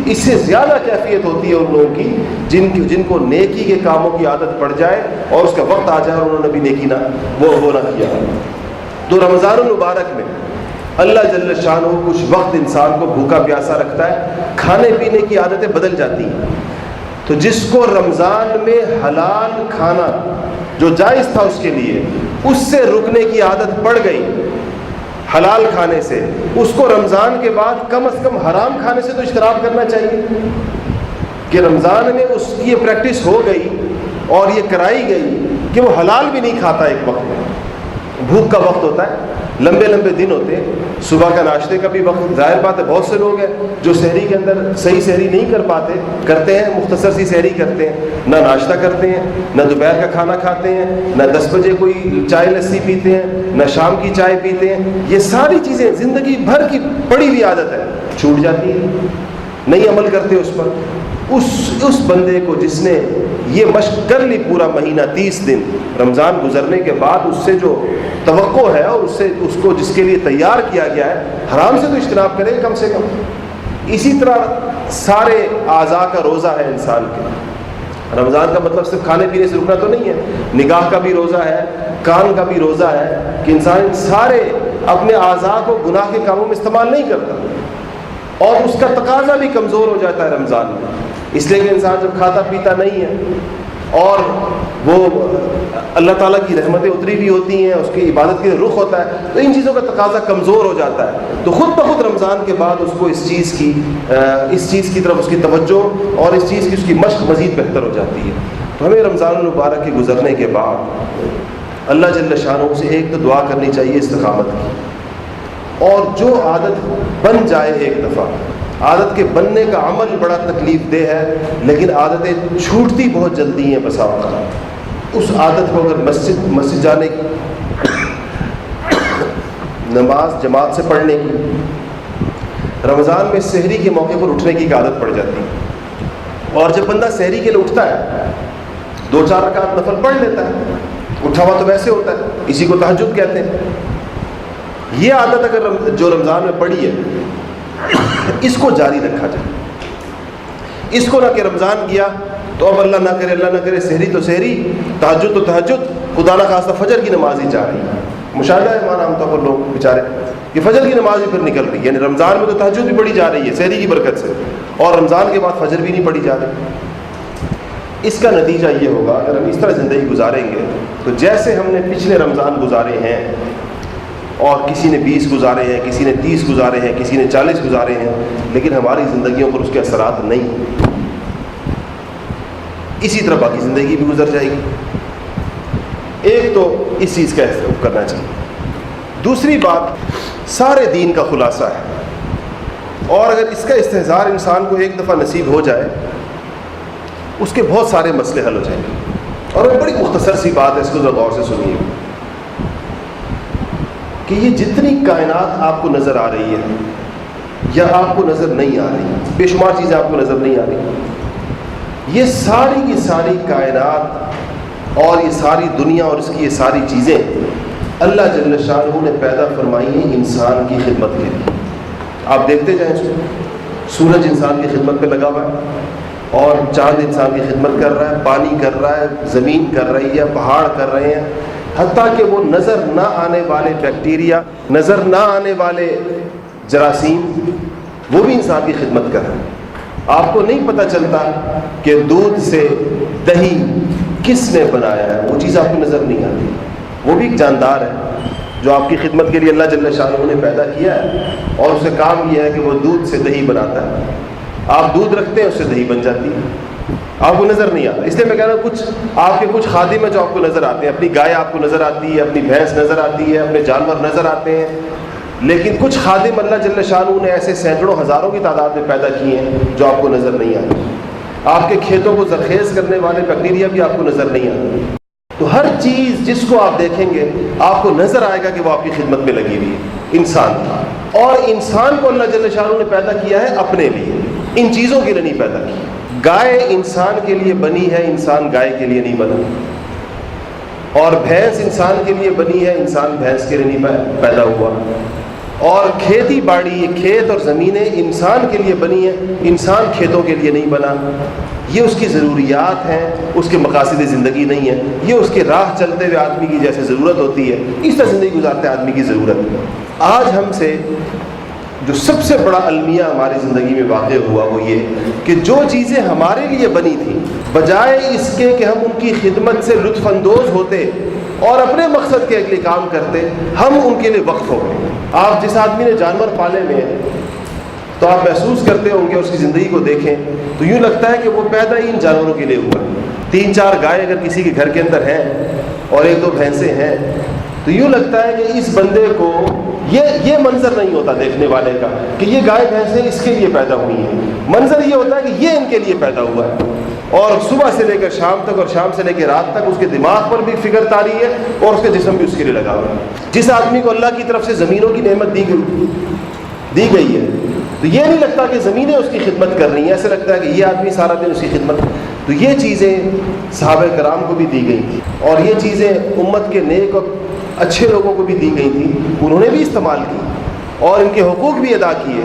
اس سے زیادہ کیفیت ہوتی ہے ان لوگوں کی جن کو نیکی کے کاموں کی عادت پڑ جائے اور اس کا وقت آ جائے اور انہوں نے بھی نیکی نہ وہ نہ کیا۔ تو رمضان المبارک میں اللہ جل شانہ کچھ وقت انسان کو بھوکا پیاسا رکھتا ہے، کھانے پینے کی عادتیں بدل جاتی ہیں۔ تو جس کو رمضان میں حلال کھانا جو جائز تھا اس کے لیے، اس سے رکنے کی عادت پڑ گئی حلال کھانے سے، اس کو رمضان کے بعد کم از کم حرام کھانے سے تو اجتناب کرنا چاہیے کہ رمضان میں اس کی یہ پریکٹس ہو گئی اور یہ کرائی گئی کہ وہ حلال بھی نہیں کھاتا۔ ایک وقت میں بھوک کا وقت ہوتا ہے، لمبے لمبے دن ہوتے ہیں، صبح کا ناشتے کا بھی وقت، ظاہر بات ہے بہت سے لوگ ہیں جو سحری کے اندر صحیح سحری نہیں کر پاتے، کرتے ہیں مختصر سی سحری کرتے ہیں، نہ ناشتہ کرتے ہیں، نہ دوپہر کا کھانا کھاتے ہیں، نہ 10 بجے کوئی چائے لسی پیتے ہیں، نہ شام کی چائے پیتے ہیں۔ یہ ساری چیزیں زندگی بھر کی پڑی ہوئی عادت ہے، چھوٹ جاتی ہے، نہیں عمل کرتے اس پر۔ اس بندے کو جس نے یہ مشق کر لی پورا مہینہ 30 دن، رمضان گزرنے کے بعد اس سے جو توقع ہے اور اس کو جس کے لیے تیار کیا گیا ہے، حرام سے تو اجتناب کرے کم سے کم۔ اسی طرح سارے اعضاء کا روزہ ہے انسان کے، رمضان کا مطلب صرف کھانے پینے سے رکنا تو نہیں ہے، نگاہ کا بھی روزہ ہے، کان کا بھی روزہ ہے کہ انسان سارے اپنے اعضاء کو گناہ کے کاموں میں استعمال نہیں کرتا، اور اس کا تقاضا بھی کمزور ہو جاتا ہے رمضان میں، اس لیے کہ انسان جب کھاتا پیتا نہیں ہے اور وہ اللہ تعالیٰ کی رحمتیں اتری بھی ہوتی ہیں، اس کی عبادت کے رخ ہوتا ہے، تو ان چیزوں کا تقاضا کمزور ہو جاتا ہے، تو خود بخود رمضان کے بعد اس کو اس چیز کی طرف اس کی توجہ اور اس چیز کی اس کی مشق مزید بہتر ہو جاتی ہے۔ تو ہمیں رمضان المبارک کے گزرنے کے بعد اللہ جل شانہ سے ایک تو دعا کرنی چاہیے استقامت کی، اور جو عادت بن جائے ایک دفعہ، عادت کے بننے کا عمل بڑا تکلیف دہ ہے، لیکن عادتیں چھوٹتی بہت جلدی ہیں بسا اوقات، اس عادت کو اگر مسجد جانے کی، نماز جماعت سے پڑھنے کی، رمضان میں سحری کے موقع پر اٹھنے کی ایک عادت پڑ جاتی ہے، اور جب بندہ سحری کے لیے اٹھتا ہے 2-4 رکعت نفل پڑھ لیتا ہے، اٹھا ہوا تو ویسے ہوتا ہے، اسی کو تہجد کہتے ہیں۔ یہ عادت اگر جو رمضان میں پڑی ہے اس کو جاری رکھا جائے، اس کو نہ کہ رمضان گیا تو اب اللہ نہ کرے سحری تو سحری، تہجد تو تہجد، خدا نہ خواستہ فجر کی نماز ہی جا رہی ہے۔ مشاہدہ ہے مانا عام طور پر لوگ بیچارے کہ فجر کی نماز بھی پھر نکل رہی ہے، یعنی رمضان میں تو تہجد بھی پڑھی جا رہی ہے سحری کی برکت سے، اور رمضان کے بعد فجر بھی نہیں پڑھی جا رہی۔ اس کا نتیجہ یہ ہوگا اگر ہم اس طرح زندگی گزاریں گے تو جیسے ہم نے پچھلے رمضان گزارے ہیں، اور کسی نے 20 گزارے ہیں، کسی نے 30 گزارے ہیں، کسی نے 40 گزارے ہیں، لیکن ہماری زندگیوں پر اس کے اثرات نہیں، اسی طرح باقی زندگی بھی گزر جائے گی۔ ایک تو اس چیز کا احترام کرنا چاہیے۔ دوسری بات سارے دین کا خلاصہ ہے، اور اگر اس کا استحضار انسان کو ایک دفعہ نصیب ہو جائے اس کے بہت سارے مسئلے حل ہو جائیں گے، اور ایک بڑی مختصر سی بات ہے، اس کو ذرا غور سے سنیے کہ یہ جتنی کائنات آپ کو نظر آ رہی ہے یا آپ کو نظر نہیں آ رہی، بے شمار چیزیں آپ کو نظر نہیں آ رہی، یہ ساری کی ساری کائنات اور یہ ساری دنیا اور اس کی یہ ساری چیزیں اللہ جل شانہ نے پیدا فرمائی ہیں انسان کی خدمت کے لیے۔ آپ دیکھتے جائیں، سورج انسان کی خدمت پہ لگا ہوا ہے، اور چاند انسان کی خدمت کر رہا ہے، پانی کر رہا ہے، زمین کر رہی ہے، پہاڑ کر رہے ہیں، حتیٰ کہ وہ نظر نہ آنے والے بیکٹیریا، نظر نہ آنے والے جراثیم، وہ بھی انسان کی خدمت کر رہے ہیں۔ آپ کو نہیں پتہ چلتا کہ دودھ سے دہی کس نے بنایا ہے، وہ چیز آپ کو نظر نہیں آتی، وہ بھی ایک جاندار ہے جو آپ کی خدمت کے لیے اللہ جل شانہ نے پیدا کیا ہے، اور اس سے کام یہ ہے کہ وہ دودھ سے دہی بناتا ہے۔ آپ دودھ رکھتے ہیں، اس سے دہی بن جاتی ہے، آپ کو نظر نہیں آتا۔ اس لیے میں کہہ رہا ہوں کچھ آپ کے کچھ خادم ہیں جو آپ کو نظر آتے ہیں، اپنی گائے آپ کو نظر آتی ہے، اپنی بھینس نظر آتی ہے، اپنے جانور نظر آتے ہیں، لیکن کچھ خادم اللہ جل شانہ نے ایسے سینکڑوں ہزاروں کی تعداد میں پیدا کیے ہیں جو آپ کو نظر نہیں آتے۔ آپ کے کھیتوں کو زرخیز کرنے والے بیکٹیریا بھی آپ کو نظر نہیں آتے۔ تو ہر چیز جس کو آپ دیکھیں گے آپ کو نظر آئے گا کہ وہ آپ کی خدمت میں لگی ہوئی ہے، انسان، اور انسان کو اللہ جل شانہ نے پیدا کیا ہے اپنے لیے، ان چیزوں کے لیے نہیں پیدا کی۔ گائے انسان کے لیے بنی ہے، انسان گائے کے لیے نہیں بنا، اور بھینس انسان کے لیے بنی ہے، انسان بھینس کے لیے نہیں پیدا ہوا، اور کھیتی باڑی، کھیت اور زمینیں انسان کے لیے بنی ہیں، انسان کھیتوں کے لیے نہیں بنا۔ یہ اس کی ضروریات ہیں، اس کے مقاصد زندگی نہیں ہے، یہ اس کے راہ چلتے ہوئے آدمی کی جیسے ضرورت ہوتی ہے اس طرح زندگی گزارتے آدمی کی ضرورت۔ آج ہم سے جو سب سے بڑا المیہ ہماری زندگی میں واقع ہوا وہ یہ کہ جو چیزیں ہمارے لیے بنی تھیں، بجائے اس کے کہ ہم ان کی خدمت سے لطف اندوز ہوتے اور اپنے مقصد کے لیے کام کرتے، ہم ان کے لیے وقف ہو گئے۔ آپ جس آدمی نے جانور پالے ہوئے ہیں تو آپ محسوس کرتے ہوں گے، اس کی زندگی کو دیکھیں تو یوں لگتا ہے کہ وہ پیدا ہی ان جانوروں کے لیے ہوا۔ 3-4 گائے اگر کسی کے گھر کے اندر ہیں اور 1-2 بھینسیں ہیں تو یوں لگتا ہے کہ اس بندے کو یہ منظر نہیں ہوتا دیکھنے والے کا کہ یہ گائے بھینسیں اس کے لیے پیدا ہوئی ہیں، منظر یہ ہوتا ہے کہ یہ ان کے لیے پیدا ہوا ہے، اور صبح سے لے کر شام تک اور شام سے لے کے رات تک اس کے دماغ پر بھی فکر طاری ہے اور اس کے جسم بھی اس کے لیے لگا ہوا ہے۔ جس آدمی کو اللہ کی طرف سے زمینوں کی نعمت دی گئی ہے تو یہ نہیں لگتا کہ زمینیں اس کی خدمت کر رہی ہیں، ایسے لگتا ہے کہ یہ آدمی سارا دن اس کی خدمت۔ تو یہ چیزیں صحابہ کرام کو بھی دی گئی تھی، اور یہ چیزیں امت کے نیک اور اچھے لوگوں کو بھی دی گئی تھی، انہوں نے بھی استعمال کی، اور ان کے حقوق بھی ادا کیے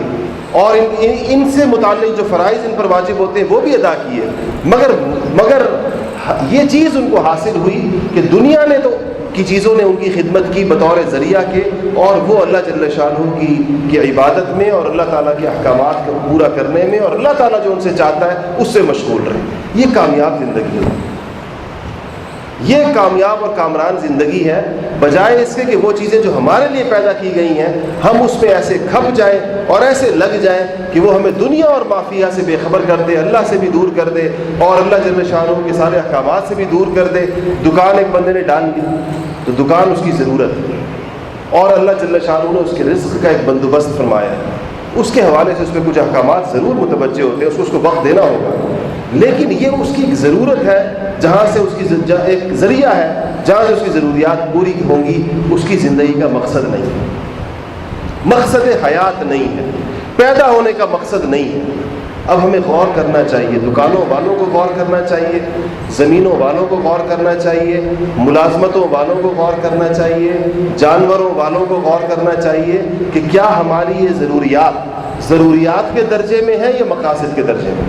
اور ان سے متعلق جو فرائض ان پر واجب ہوتے ہیں وہ بھی ادا کیے، مگر یہ چیز ان کو حاصل ہوئی کہ دنیا نے تو کی چیزوں نے ان کی خدمت کی بطور ذریعہ کے، اور وہ اللہ جل شانہ کی عبادت میں اور اللہ تعالیٰ کے احکامات کو پورا کرنے میں اور اللہ تعالیٰ جو ان سے چاہتا ہے اس سے مشغول رہے۔ یہ کامیاب زندگی ہے، یہ کامیاب اور کامران زندگی ہے، بجائے اس کے کہ وہ چیزیں جو ہمارے لیے پیدا کی گئی ہیں ہم اس میں ایسے کھپ جائیں اور ایسے لگ جائیں کہ وہ ہمیں دنیا اور مافیہ سے بے خبر کر دے، اللہ سے بھی دور کر دے اور اللہ جل شانہ کے سارے احکامات سے بھی دور کر دے۔ دکان ایک بندے نے ڈال دی تو دکان اس کی ضرورت ہے اور اللہ جل شانہ نے اس کے رزق کا ایک بندوبست فرمایا ہے، اس کے حوالے سے اس پہ کچھ احکامات ضرور متوجہ ہوتے ہیں، اس کو وقت دینا ہوگا، لیکن یہ اس کی ایک ضرورت ہے جہاں سے اس کی ایک ذریعہ ہے جہاں سے اس کی ضروریات پوری ہوں گی، اس کی زندگی کا مقصد نہیں ہے، مقصد حیات نہیں ہے، پیدا ہونے کا مقصد نہیں ہے۔ اب ہمیں غور کرنا چاہیے، دکانوں والوں کو غور کرنا چاہیے، زمینوں والوں کو غور کرنا چاہیے، ملازمتوں والوں کو غور کرنا چاہیے، جانوروں والوں کو غور کرنا چاہیے کہ کیا ہماری یہ ضروریات کے درجے میں ہے یا مقاصد کے درجے میں۔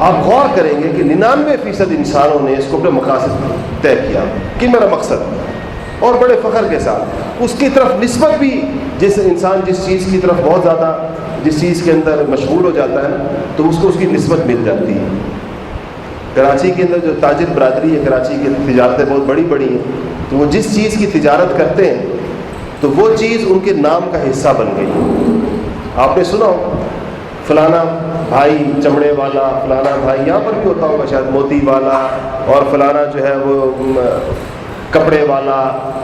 آپ غور کریں گے کہ 99% انسانوں نے اس کو اپنے مقاصد طے کیا کہ میرا مقصد، اور بڑے فخر کے ساتھ اس کی طرف نسبت بھی، جس انسان جس چیز کی طرف بہت زیادہ جس چیز کے اندر مشغول ہو جاتا ہے نا تو اس کو اس کی نسبت مل جاتی ہے۔ کراچی کے اندر جو تاجر برادری ہے، کراچی کی تجارتیں بہت بڑی بڑی ہیں، تو وہ جس چیز کی تجارت کرتے ہیں تو وہ چیز ان کے نام کا حصہ بن گئی۔ آپ نے سنا ہو فلانا بھائی چمڑے والا، فلانا بھائی، یہاں پر بھی ہوتا ہوگا شاید موتی والا، اور فلانا جو ہے وہ کپڑے والا،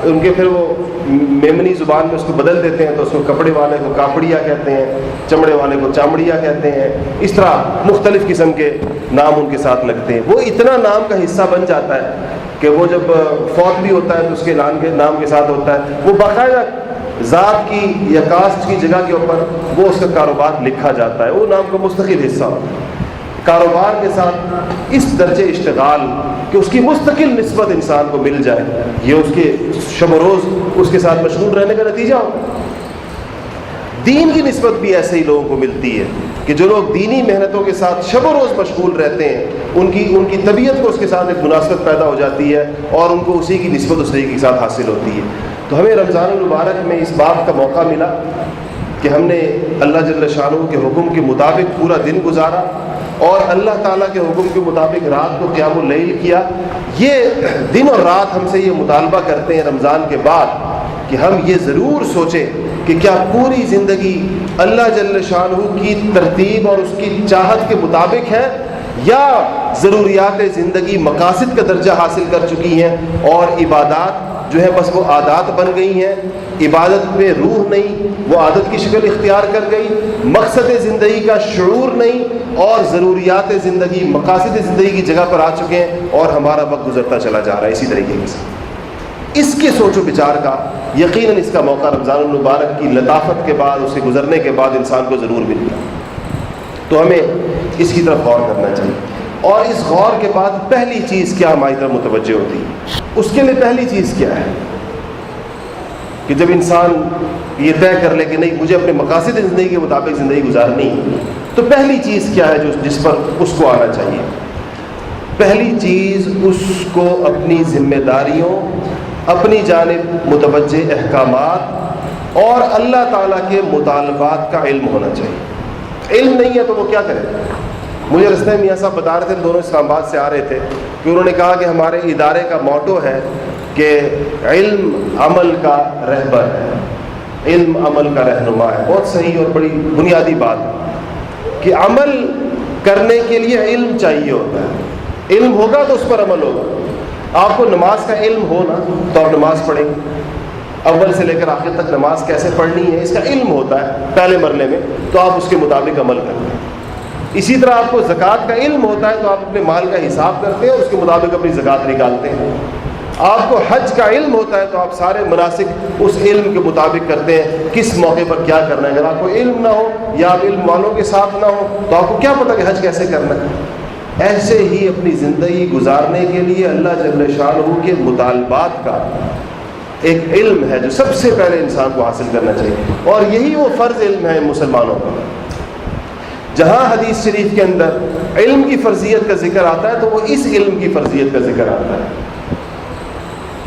ان کے پھر وہ میمنی زبان میں اس کو بدل دیتے ہیں تو اس کو کپڑے والے کو کاپڑیا کہتے ہیں، چمڑے والے کو چامڑیا کہتے ہیں، اس طرح مختلف قسم کے نام ان کے ساتھ لگتے ہیں۔ وہ اتنا نام کا حصہ بن جاتا ہے کہ وہ جب فوت بھی ہوتا ہے تو اس کے نام کے ساتھ ہوتا ہے، وہ باقاعدہ ذات کی یا کاسٹ کی جگہ کے اوپر وہ اس کا کاروبار لکھا جاتا ہے، وہ نام کا مستقل حصہ ہوتا ہے۔ کاروبار کے ساتھ اس درجے اشتغال کہ اس کی مستقل نسبت انسان کو مل جائے، یہ اس کے شب و روز اس کے ساتھ مشغول رہنے کا نتیجہ ہوتا ہے۔ دین کی نسبت بھی ایسے ہی لوگوں کو ملتی ہے کہ جو لوگ دینی محنتوں کے ساتھ شب و روز مشغول رہتے ہیں، ان کی طبیعت کو اس کے ساتھ ایک مناسبت پیدا ہو جاتی ہے اور ان کو اسی کی نسبت اس طریقے کے ساتھ حاصل ہوتی ہے۔ تو ہمیں رمضان المبارک میں اس بات کا موقع ملا کہ ہم نے اللہ جل شانہ کے حکم کے مطابق پورا دن گزارا اور اللہ تعالیٰ کے حکم کے مطابق رات کو قیام اللیل کیا۔ یہ دن اور رات ہم سے یہ مطالبہ کرتے ہیں رمضان کے بعد کہ ہم یہ ضرور سوچیں کہ کیا پوری زندگی اللہ جل شانہ کی ترتیب اور اس کی چاہت کے مطابق ہے، یا ضروریات زندگی مقاصد کا درجہ حاصل کر چکی ہیں اور عبادات جو ہے بس وہ عادات بن گئی ہیں، عبادت میں روح نہیں، وہ عادت کی شکل اختیار کر گئی، مقصد زندگی کا شعور نہیں، اور ضروریات زندگی مقاصد زندگی کی جگہ پر آ چکے ہیں اور ہمارا وقت گزرتا چلا جا رہا ہے اسی طریقے سے۔ اس کے سوچ و بچار کا یقیناً اس کا موقع رمضان المبارک کی لطافت کے بعد، اس سے گزرنے کے بعد انسان کو ضرور ملتا، تو ہمیں اس کی طرف غور کرنا چاہیے۔ اور اس غور کے بعد پہلی چیز کیا ہماری طرف متوجہ ہوتی ہے؟ اس کے لیے پہلی چیز کیا ہے کہ جب انسان یہ طے کر لے کہ نہیں مجھے اپنے مقاصد زندگی کے مطابق زندگی گزارنی ہے، تو پہلی چیز کیا ہے جس پر اس کو آنا چاہیے؟ پہلی چیز اس کو اپنی ذمہ داریوں، اپنی جانب متوجہ احکامات اور اللہ تعالیٰ کے مطالبات کا علم ہونا چاہیے۔ علم نہیں ہے تو وہ کیا کرے؟ مجھے رستے میاں صاحب بتا رہے تھے، دونوں اسلام آباد سے آ رہے تھے، کہ انہوں نے کہا کہ ہمارے ادارے کا موٹو ہے کہ علم عمل کا رہبر ہے، علم عمل کا رہنما ہے۔ بہت صحیح اور بڑی بنیادی بات ہے کہ عمل کرنے کے لیے علم چاہیے ہوتا ہے، علم ہوگا تو اس پر عمل ہوگا۔ آپ کو نماز کا علم ہو نا تو آپ نماز پڑھیں گے، اول سے لے کر آخر تک نماز کیسے پڑھنی ہے اس کا علم ہوتا ہے پہلے مرحلے میں، تو آپ اس کے مطابق عمل کرتے ہیں۔ اسی طرح آپ کو زکوٰۃ کا علم ہوتا ہے تو آپ اپنے مال کا حساب کرتے ہیں اور اس کے مطابق اپنی زکوٰۃ نکالتے ہیں۔ آپ کو حج کا علم ہوتا ہے تو آپ سارے مناسک اس علم کے مطابق کرتے ہیں، کس موقع پر کیا کرنا ہے۔ اگر آپ کو علم نہ ہو یا آپ علم والوں کے ساتھ نہ ہو تو آپ کو کیا پتہ کہ حج کیسے کرنا ہے۔ ایسے ہی اپنی زندگی گزارنے کے لیے اللہ جل شانہ کے مطالبات کا ایک علم ہے جو سب سے پہلے انسان کو حاصل کرنا چاہیے، اور یہی وہ فرض علم ہے مسلمانوں کا۔ جہاں حدیث شریف کے اندر علم کی فرضیت کا ذکر آتا ہے تو وہ اس علم کی فرضیت کا ذکر آتا ہے۔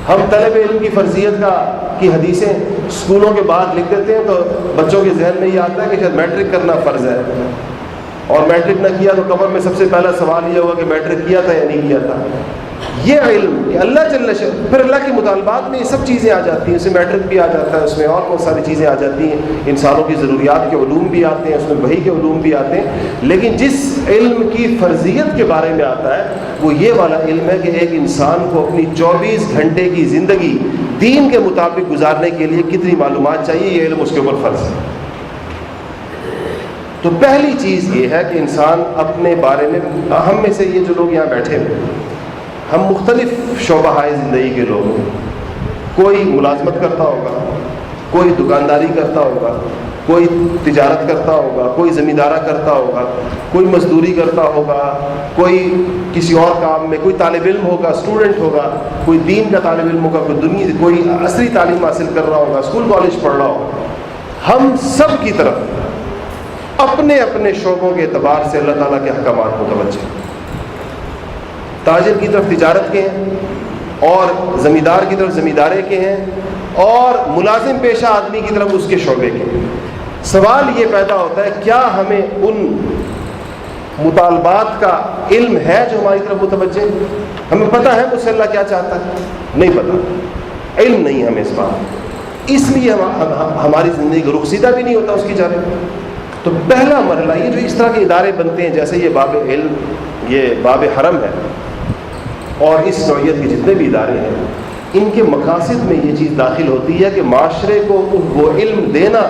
ہم طلب علم کی فرضیت کی حدیثیں اسکولوں کے باہر لکھ دیتے ہیں تو بچوں کے ذہن میں یہ آتا ہے کہ شاید میٹرک کرنا فرض ہے، اور میٹرک نہ کیا تو قبر میں سب سے پہلا سوال یہ ہوگا کہ میٹرک کیا تھا یا نہیں کیا تھا۔ یہ علم کہ اللہ جل شأنہ، پھر اللہ کے مطالبات میں یہ سب چیزیں آ جاتی ہیں، اس میں میٹرک بھی آ جاتا ہے، اس میں اور بہت ساری چیزیں آ جاتی ہیں، انسانوں کی ضروریات کے علوم بھی آتے ہیں، اس میں وحی کے علوم بھی آتے ہیں، لیکن جس علم کی فرضیت کے بارے میں آتا ہے وہ یہ والا علم ہے کہ ایک انسان کو اپنی 24 گھنٹے کی زندگی دین کے مطابق گزارنے کے لیے کتنی معلومات چاہیے، یہ علم اس کے اوپر فرض ہے۔ تو پہلی چیز یہ ہے کہ انسان اپنے بارے میں، ہم میں سے یہ جو لوگ یہاں بیٹھے ہوئے، ہم مختلف شعبہ زندگی کے لوگ ہیں، کوئی ملازمت کرتا ہوگا، کوئی دکانداری کرتا ہوگا، کوئی تجارت کرتا ہوگا، کوئی زمیندارہ کرتا ہوگا، کوئی مزدوری کرتا ہوگا، کوئی کسی اور کام میں، کوئی طالب علم ہوگا، اسٹوڈنٹ ہوگا، کوئی دین کا طالب علم ہوگا، کوئی عصری تعلیم حاصل کر رہا ہوگا، اسکول کالج پڑھ رہا ہوگا۔ ہم سب کی طرف اپنے اپنے شعبوں کے اعتبار سے اللہ تعالیٰ کے احکامات متوجہ ہیں۔ تاجر کی طرف تجارت کے ہیں، اور زمیندار کی طرف زمیندارے کے ہیں، اور ملازم پیشہ آدمی کی طرف اس کے شعبے کے ہیں۔ سوال یہ پیدا ہوتا ہے کیا ہمیں ان مطالبات کا علم ہے جو ہماری طرف متوجہ ہے؟ ہمیں پتہ ہے مجھ سے اللہ کیا چاہتا ہے؟ نہیں پتہ، علم نہیں ہمیں اس بات، اس لیے ہماری زندگی کا رخ سیدھا بھی نہیں ہوتا اس کی جانب۔ تو پہلا مرحلہ یہ جو اس طرح کے ادارے بنتے ہیں، جیسے یہ باب علم، یہ باب حرم ہے، اور اس نوعیت کے جتنے بھی ادارے ہیں، ان کے مقاصد میں یہ چیز داخل ہوتی ہے کہ معاشرے کو وہ علم دینا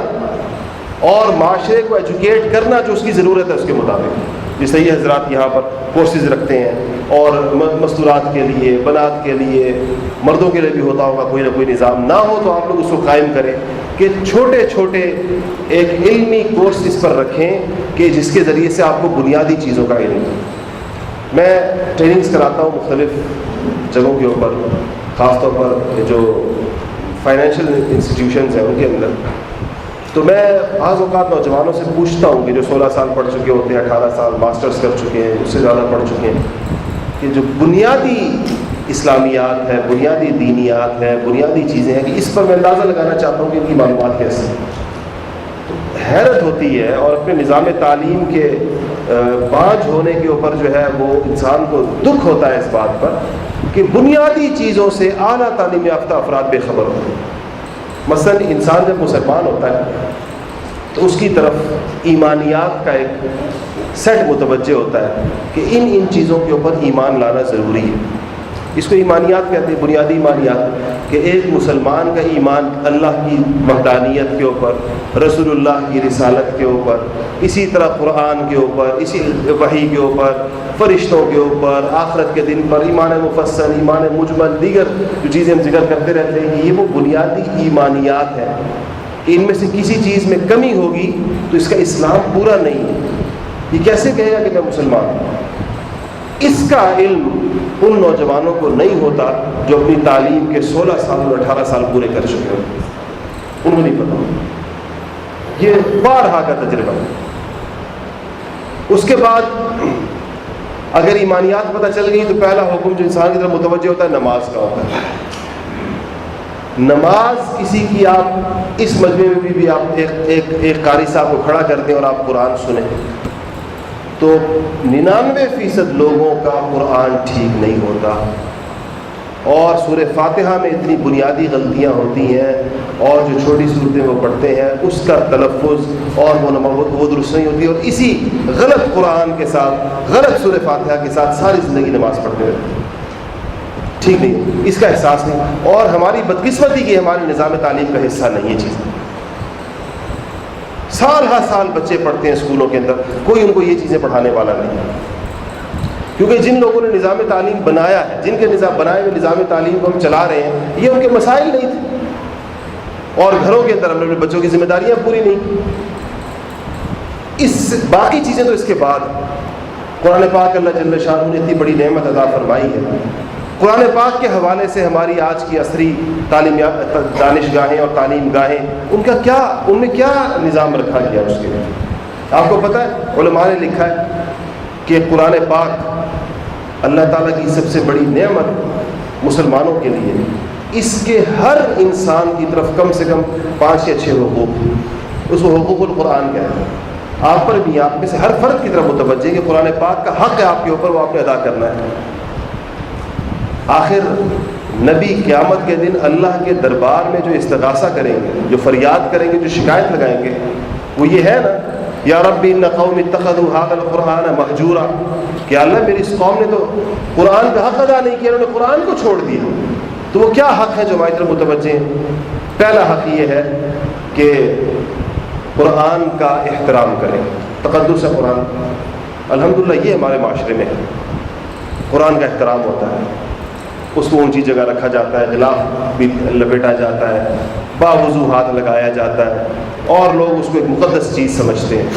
اور معاشرے کو ایجوکیٹ کرنا جو اس کی ضرورت ہے اس کے مطابق۔ جیسے یہ حضرات یہاں پر کورسز رکھتے ہیں، اور مستورات کے لیے، بنات کے لیے، مردوں کے لیے بھی ہوتا ہوگا کوئی نہ کوئی نظام، نہ ہو تو آپ لوگ اس کو قائم کریں کہ چھوٹے چھوٹے ایک علمی کورس اس پر رکھیں کہ جس کے ذریعے سے آپ کو بنیادی چیزوں کا علم ہو۔ میں ٹریننگز کراتا ہوں مختلف جگہوں کے اوپر، خاص طور پر جو فائنینشیل انسٹیٹیوشنز ہیں ان کے اندر، تو میں بعض اوقات نوجوانوں سے پوچھتا ہوں کہ جو 16 سال پڑھ چکے ہوتے ہیں، 18 سال ماسٹرز کر چکے ہیں، اس سے زیادہ پڑھ چکے ہیں، کہ جو بنیادی اسلامیات ہے، بنیادی دینیات ہے، بنیادی چیزیں ہیں، کہ اس پر میں اندازہ لگانا چاہتا ہوں کہ ان کی معلومات کیسے ہیں۔ تو حیرت ہوتی ہے، اور اپنے نظام تعلیم کے بانجھ ہونے کے اوپر جو ہے وہ انسان کو دکھ ہوتا ہے اس بات پر کہ بنیادی چیزوں سے اعلیٰ تعلیم یافتہ افراد بے خبر ہوتے ہیں۔ مثلا انسان جب مسلمان ہوتا ہے تو اس کی طرف ایمانیات کا ایک سیٹ متوجہ ہوتا ہے کہ ان چیزوں کے اوپر ایمان لانا ضروری ہے۔ اس کو ایمانیات کہتے ہیں، بنیادی ایمانیات، کہ ایک مسلمان کا ایمان اللہ کی وحدانیت کے اوپر، رسول اللہ کی رسالت کے اوپر، اسی طرح قرآن کے اوپر، اسی وحی کے اوپر، فرشتوں کے اوپر، آخرت کے دن پر، ایمان مفصل، ایمان مجمل، دیگر جو چیزیں ہم ذکر کرتے رہتے ہیں، یہ وہ بنیادی ایمانیات ہیں کہ ان میں سے کسی چیز میں کمی ہوگی تو اس کا اسلام پورا نہیں ہے۔ یہ کیسے کہے گا کہ میں مسلمان ہوں؟ اس کا علم ان نوجوانوں کو نہیں ہوتا جو اپنی تعلیم کے 16 سال اور 18 سال پورے کر چکے ہوتے ہیں، انہوں نہیں پتا۔ یہ بارہا کا تجربہ ہے۔ اس کے بعد اگر ایمانیات پتہ چل گئی تو پہلا حکم جو انسان کی طرف متوجہ ہوتا ہے نماز کا ہوتا ہے۔ نماز کسی کی، آپ اس مجمع میں بھی آپ ایک قاری صاحب کو کھڑا کر دیں اور آپ قرآن سنیں تو 99% لوگوں کا قرآن ٹھیک نہیں ہوتا، اور سورہ فاتحہ میں اتنی بنیادی غلطیاں ہوتی ہیں، اور جو چھوٹی صورتیں وہ پڑھتے ہیں اس کا تلفظ اور وہ درست نہیں ہوتی، اور اسی غلط قرآن کے ساتھ، غلط سورہ فاتحہ کے ساتھ ساری زندگی نماز پڑھتے رہتے ہیں، ٹھیک نہیں، اس کا احساس نہیں۔ اور ہماری بدقسمتی کی ہمارے نظام تعلیم کا حصہ نہیں یہ چیز۔ سال ہر سال بچے پڑھتے ہیں اسکولوں کے اندر، کوئی ان کو یہ چیزیں پڑھانے والا نہیں، کیونکہ جن لوگوں نے نظام تعلیم بنایا ہے، جن کے بنائے ہوئے نظام تعلیم کو ہم چلا رہے ہیں، یہ ان کے مسائل نہیں تھے، اور گھروں کے اندر ہم نے اپنے بچوں کی ذمہ داریاں پوری نہیں کی۔ باقی چیزیں تو اس کے بعد، قرآن پاک اللہ جل شانہ نے اتنی بڑی نعمت عطا فرمائی ہے قرآن پاک کے حوالے سے ہماری آج کی عصری دانشگاہیں اور تعلیم گاہیں ان میں کیا نظام رکھا گیا اس کے لیے؟ آپ کو پتہ ہے علماء نے لکھا ہے کہ قرآن پاک اللہ تعالیٰ کی سب سے بڑی نعمت مسلمانوں کے لیے، اس کے ہر انسان کی طرف کم سے کم 5 یا 6 حقوق، اس کو حقوق القرآن کہتے ہیں۔ آپ پر بھی، آپ میں سے ہر فرد کی طرف متوجہ ہے کہ قرآن پاک کا حق ہے آپ کے اوپر، وہ آپ نے ادا کرنا ہے۔ آخر نبی قیامت کے دن اللہ کے دربار میں جو استغاثہ کریں گے، جو فریاد کریں گے، جو شکایت لگائیں گے، وہ یہ ہے نا، یا رب ان قوم اتخذوا هذا القرآن مہجورا، کہ اللہ میری اس قوم نے تو قرآن کا حق ادا نہیں کیا، انہوں نے قرآن کو چھوڑ دیا۔ تو وہ کیا حق ہے جو ہماری طرف متوجہ ہیں؟ پہلا حق یہ ہے کہ قرآن کا احترام کریں، تقدس ہے قرآن۔ الحمدللہ یہ ہمارے معاشرے میں ہے، قرآن کا احترام ہوتا ہے، اس کو اونچی جگہ رکھا جاتا ہے، غلاف بھی لپیٹا جاتا ہے، باوضو ہاتھ لگایا جاتا ہے، اور لوگ اس کو ایک مقدس چیز سمجھتے ہیں۔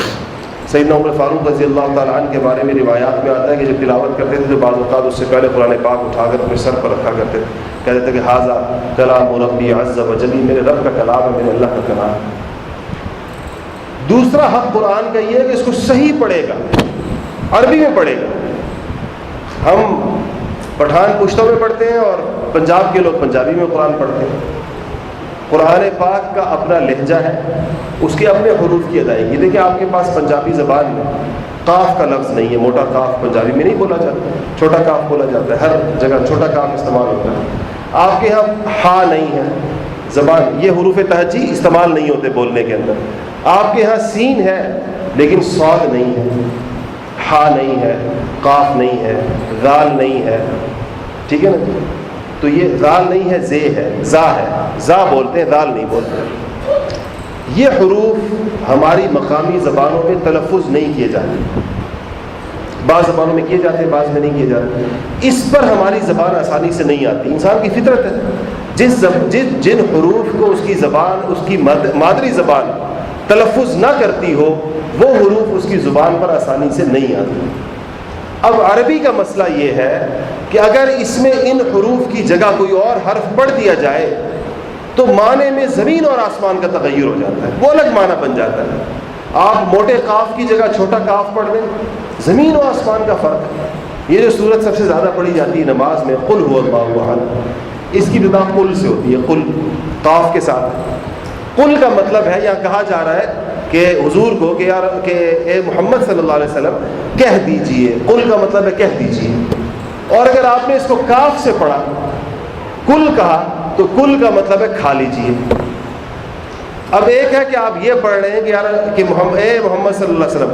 سیدنا عمر فاروق رضی اللہ تعالیٰ عنہ کے بارے میں روایات میں آتا ہے کہ جب تلاوت کرتے تھے تو بعض اوقات اس سے پہلے قرآن پاک اٹھا کر اپنے سر پر رکھا کرتے تھے، کہتے تھے کہ ھذا کلام ربی عز وجل، میرے رب کا کلام ہے، میرے اللہ کا کلام ہے۔ دوسرا حق قرآن کا یہ ہے کہ اس کو صحیح پڑھے گا، عربی میں پڑھے گا۔ ہم پٹھان پشتوں میں پڑھتے ہیں اور پنجاب کے لوگ پنجابی میں قرآن پڑھتے ہیں۔ قرآن پاک کا اپنا لہجہ ہے، اس کے اپنے حروف کی ادائیگی۔ دیکھیں آپ کے پاس پنجابی زبان میں قاف کا لفظ نہیں ہے، موٹا قاف پنجابی میں نہیں بولا جاتا، چھوٹا قاف بولا جاتا ہے، ہر جگہ چھوٹا قاف استعمال ہوتا ہے۔ آپ کے یہاں ہا نہیں ہے زبان، یہ حروف تہجی استعمال نہیں ہوتے بولنے کے اندر۔ آپ کے یہاں سین ہے لیکن صاد نہیں ہے، ہا نہیں ہے، قاف نہیں ہے، ذال نہیں ہے، ٹھیک ہے نا؟ تو یہ ذال نہیں ہے، زے ہے، زا ہے، زا بولتے ہیں، ذال نہیں بولتے۔ یہ حروف ہماری مقامی زبانوں میں تلفظ نہیں کیے جاتے، بعض زبانوں میں کیے جاتے ہیں، بعض میں نہیں کیے جاتے۔ اس پر ہماری زبان آسانی سے نہیں آتی، انسان کی فطرت ہے، جن حروف کو اس کی زبان، اس کی مادری زبان تلفظ نہ کرتی ہو، وہ حروف اس کی زبان پر آسانی سے نہیں آتی۔ اب عربی کا مسئلہ یہ ہے کہ اگر اس میں ان حروف کی جگہ کوئی اور حرف پڑھ دیا جائے تو معنی میں زمین اور آسمان کا تغیر ہو جاتا ہے، وہ الگ معنی بن جاتا ہے۔ آپ موٹے قاف کی جگہ چھوٹا قاف پڑھ دیں، زمین و آسمان کا فرق ہے۔ یہ جو سورت سب سے زیادہ پڑھی جاتی ہے نماز میں، قل هو اللہ احد، اس کی ابتدا قل سے ہوتی ہے، قل قاف کے ساتھ۔ قل کا مطلب ہے، یہاں کہا جا رہا ہے کہ حضور کو کہ اے محمد صلی اللہ علیہ وسلم کہہ دیجئے، قل کا مطلب ہے کہہ دیجئے۔ اور اگر آپ نے اس کو کاف سے پڑھا، کل کہا، تو کل کا مطلب ہے کھا لیجئے۔ اب ایک ہے کہ آپ یہ پڑھ رہے ہیں کہ یار کہ اے محمد صلی اللہ علیہ وسلم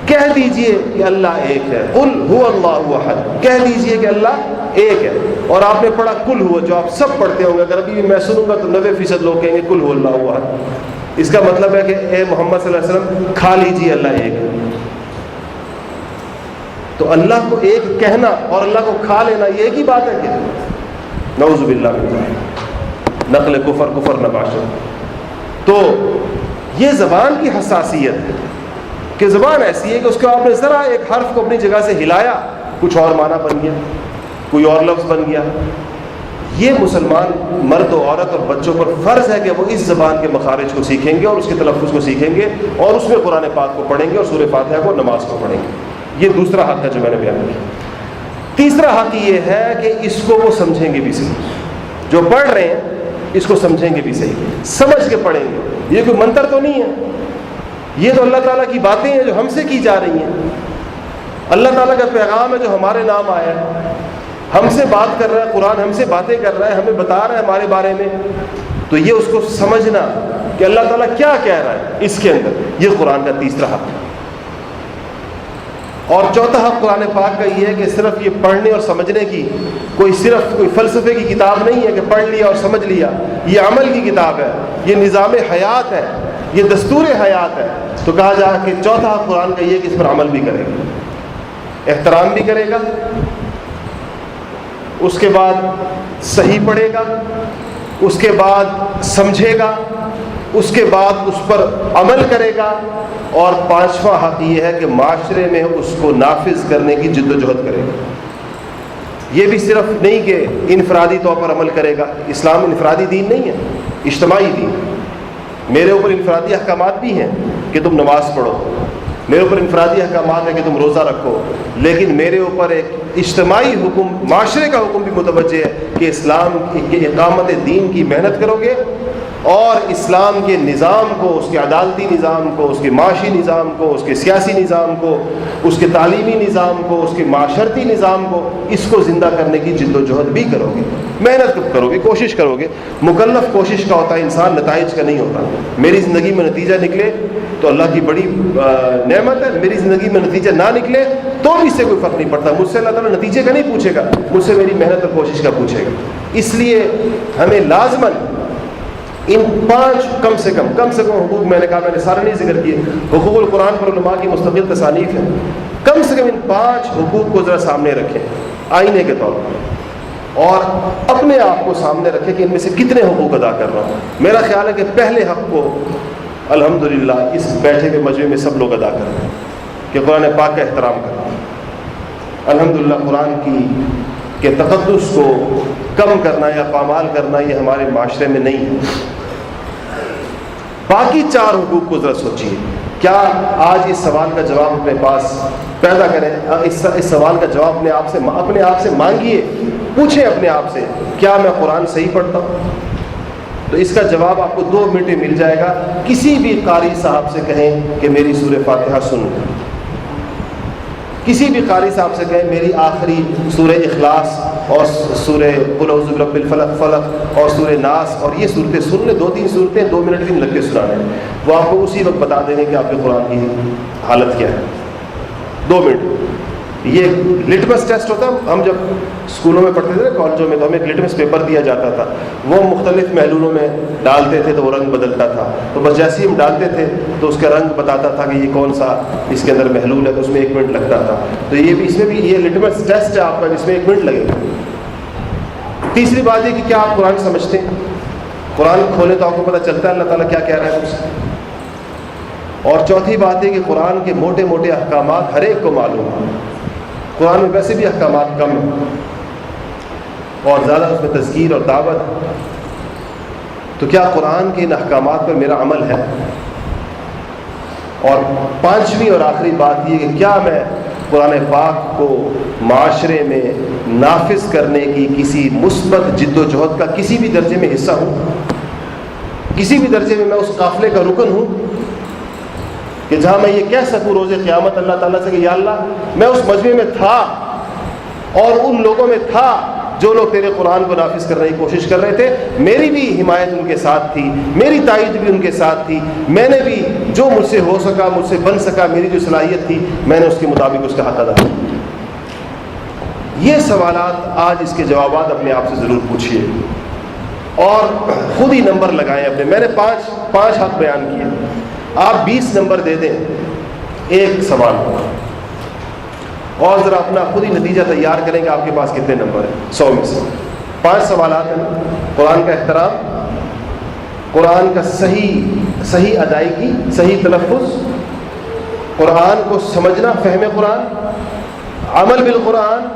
کہہ دیجئے کہ اللہ ایک ہے، قل هو اللہ احد، کہہ دیجئے کہ اللہ ایک ہے۔ اور آپ نے پڑھا کل ہوا، جو آپ سب پڑھتے ہوں گے، اگر ابھی بھی میں سنوں گا تو 90% لوگ کہیں گے کل هو اللہ احد۔ اس کا مطلب ہے کہ اے محمد صلی اللہ علیہ وسلم کھا لیجئے اللہ ایک ہے۔ تو اللہ کو ایک کہنا اور اللہ کو کھا لینا یہ ایک ہی بات ہے کہ نعوذ باللہ من ذلک، نقل کفر نباشر۔ تو یہ زبان کی حساسیت ہے کہ زبان ایسی ہے کہ اس کو آپ نے ذرا ایک حرف کو اپنی جگہ سے ہلایا، کچھ اور معنی بن گیا، کوئی اور لفظ بن گیا۔ یہ مسلمان مرد و عورت اور بچوں پر فرض ہے کہ وہ اس زبان کے مخارج کو سیکھیں گے اور اس کے تلفظ کو سیکھیں گے اور اس میں قرآن پاک کو پڑھیں گے اور سورہ فاتحہ کو، نماز کو پڑھیں گے۔ یہ دوسرا حق ہے جو میں نے بیان کیا۔ تیسرا حق یہ ہے کہ اس کو وہ سمجھیں گے بھی صحیح، جو پڑھ رہے ہیں اس کو سمجھیں گے بھی صحیح، سمجھ کے پڑھیں گے۔ یہ کوئی منتر تو نہیں ہے، یہ تو اللہ تعالیٰ کی باتیں ہیں جو ہم سے کی جا رہی ہیں، اللہ تعالیٰ کا پیغام ہے جو ہمارے نام آیا ہے، ہم سے بات کر رہا ہے قرآن، ہم سے باتیں کر رہا ہے، ہمیں بتا رہا ہے ہمارے بارے میں۔ تو یہ اس کو سمجھنا کہ اللہ تعالیٰ کیا کہہ رہا ہے اس کے اندر، یہ قرآن کا تیسرا حق ہے۔ اور چوتھا حق قرآن پاک کا یہ ہے کہ صرف یہ پڑھنے اور سمجھنے کی صرف کوئی فلسفے کی کتاب نہیں ہے کہ پڑھ لیا اور سمجھ لیا، یہ عمل کی کتاب ہے، یہ نظام حیات ہے، یہ دستور حیات ہے۔ تو کہا جا کہ چوتھا حق قرآن کا یہ ہے کہ اس پر عمل بھی کرے گا، احترام بھی کرے گا، اس کے بعد صحیح پڑھے گا، اس کے بعد سمجھے گا، اس کے بعد اس پر عمل کرے گا، اور پانچواں حق یہ ہے کہ معاشرے میں اس کو نافذ کرنے کی جد و جہد کرے گا۔ یہ بھی صرف نہیں کہ انفرادی طور پر عمل کرے گا. اسلام انفرادی دین نہیں ہے، اجتماعی دین. میرے اوپر انفرادی احکامات بھی ہیں کہ تم نماز پڑھو، میرے اوپر انفرادی احکامات ہیں کہ تم روزہ رکھو، لیکن میرے اوپر ایک اجتماعی حکم، معاشرے کا حکم بھی متوجہ ہے کہ اسلام کی اقامت دین کی محنت کرو گے اور اسلام کے نظام کو، اس کے عدالتی نظام کو، اس کے معاشی نظام کو، اس کے سیاسی نظام کو، اس کے تعلیمی نظام کو، اس کے معاشرتی نظام کو، اس کو زندہ کرنے کی جد و جہد بھی کرو گے، محنت کرو گے، کوشش کرو گے. مکلف کوشش کا ہوتا ہے، انسان نتائج کا نہیں ہوتا. میری زندگی میں نتیجہ نکلے تو اللہ کی بڑی نعمت ہے، میری زندگی میں نتیجہ نہ نکلے تو بھی اس سے کوئی فرق نہیں پڑتا. مجھ سے اللہ تعالیٰ نتیجے کا نہیں پوچھے گا، مجھ سے میری محنت اور کوشش کا پوچھے گا. اس لیے ہمیں لازماً ان 5 کم سے کم حقوق، میں نے کہا، میں نے سارے نہیں ذکر کیے، حقوق القرآن پر علماء کی مستقل تصانیف ہیں. کم سے کم ان 5 حقوق کو ذرا سامنے رکھیں آئینے کے طور پر، اور اپنے آپ کو سامنے رکھیں کہ ان میں سے کتنے حقوق ادا کر رہا ہوں. میرا خیال ہے کہ پہلے حق کو الحمدللہ اس بیٹھے ہوئے مجمع میں سب لوگ ادا کر رہے ہیں کہ قرآن پاک کا احترام کرنا. الحمدللہ قرآن کے تقدس کو کم کرنا یا پامال کرنا یہ ہمارے معاشرے میں نہیں ہے. باقی 4 حقوق کو ذرا سوچیے. کیا آج اس سوال کا جواب اپنے پاس پیدا کریں، اس سوال کا جواب اپنے آپ سے مانگیے، پوچھیں اپنے آپ سے، کیا میں قرآن صحیح پڑھتا ہوں؟ تو اس کا جواب آپ کو 2 منٹ میں مل جائے گا. کسی بھی قاری صاحب سے کہیں کہ میری سورہ فاتحہ سن، کسی بھی قاری صاحب سے کہیں میری آخری سورہ اخلاص اور سورہ قل اعوذ برب الفلق فلق اور سورہ ناس اور یہ صورتیں سن لیں. 2-3 صورتیں 2 منٹ بھی لگ کے سنانے، وہ آپ کو اسی وقت بتا دیں گے کہ آپ کے قرآن کی حالت کیا ہے. 2 منٹ. یہ لٹمس ٹیسٹ ہوتا ہے. ہم جب اسکولوں میں پڑھتے تھے نا، کالجوں میں، تو ہمیں ایک لٹمس پیپر دیا جاتا تھا. وہ مختلف محلولوں میں ڈالتے تھے تو وہ رنگ بدلتا تھا. تو بس جیسے ہی ہم ڈالتے تھے تو اس کا رنگ بتاتا تھا کہ یہ کون سا اس کے اندر محلول ہے، تو اس میں 1 منٹ لگتا تھا. تو یہ بھی، اس میں بھی یہ لٹمس ٹیسٹ ہے آپ کا، جس میں 1 منٹ لگے گا. تیسری بات یہ کہ کیا آپ قرآن سمجھتے ہیں؟ قرآن کھولیں تو آپ کو پتہ چلتا ہے اللہ تعالیٰ کیا کہہ رہا ہے مجھ سے. اور چوتھی بات یہ کہ قرآن کے موٹے موٹے احکامات ہر ایک کو معلوم ہیں. قرآن میں ویسے بھی احکامات کم ہیں اور زیادہ اس میں تذکیر اور دعوت. تو کیا قرآن کے ان احکامات پر میرا عمل ہے؟ اور 5ویں اور آخری بات یہ کہ کیا میں قرآن پاک کو معاشرے میں نافذ کرنے کی کسی مثبت جد و جہد کا کسی بھی درجے میں حصہ ہوں؟ کسی بھی درجے میں اس قافلے کا رکن ہوں کہ جہاں میں یہ کہہ سکوں روز قیامت اللہ تعالیٰ سے کہ یا اللہ، میں اس مجمع میں تھا اور ان لوگوں میں تھا جو لوگ تیرے قرآن کو نافذ کرنے کی کوشش کر رہے تھے. میری بھی حمایت ان کے ساتھ تھی، میری تائید بھی ان کے ساتھ تھی. میں نے بھی جو مجھ سے ہو سکا، مجھ سے بن سکا، میری جو صلاحیت تھی، میں نے اس کے مطابق اس کا حق ادا کیا. یہ سوالات آج اس کے جوابات اپنے آپ سے ضرور پوچھیے اور خود ہی نمبر لگائیں اپنے. میں نے 5 حق بیان کیے، آپ 20 نمبر دے دیں ایک سوال کو، اور ذرا اپنا خود ہی نتیجہ تیار کریں کہ آپ کے پاس کتنے نمبر ہیں 100 میں سے. 5 سوالات ہیں. قرآن کا احترام، قرآن کا صحیح ادائیگی، صحیح تلفظ، قرآن کو سمجھنا، فہم قرآن، عمل بالقرآن،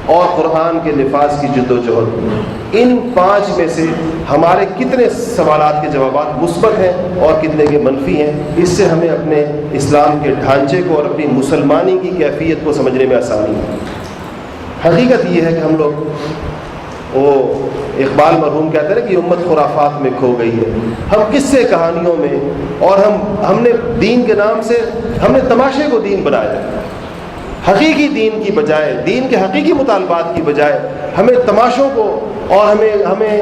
اور قرآن کے نفاذ کی جد و جہد. ان 5 میں سے ہمارے کتنے سوالات کے جوابات مثبت ہیں اور کتنے کے منفی ہیں؟ اس سے ہمیں اپنے اسلام کے ڈھانچے کو اور اپنی مسلمانی کی کیفیت کو سمجھنے میں آسانی ہے. حقیقت یہ ہے کہ ہم لوگ، وہ اقبال مرحوم کہتے ہیں کہ یہ امت خرافات میں کھو گئی ہے. ہم قصے کہانیوں میں، اور ہم نے دین کے نام سے ہم نے تماشے کو دین بنایا ہے. حقیقی دین کی بجائے، دین کے حقیقی مطالبات کی بجائے ہمیں تماشوں کو اور ہمیں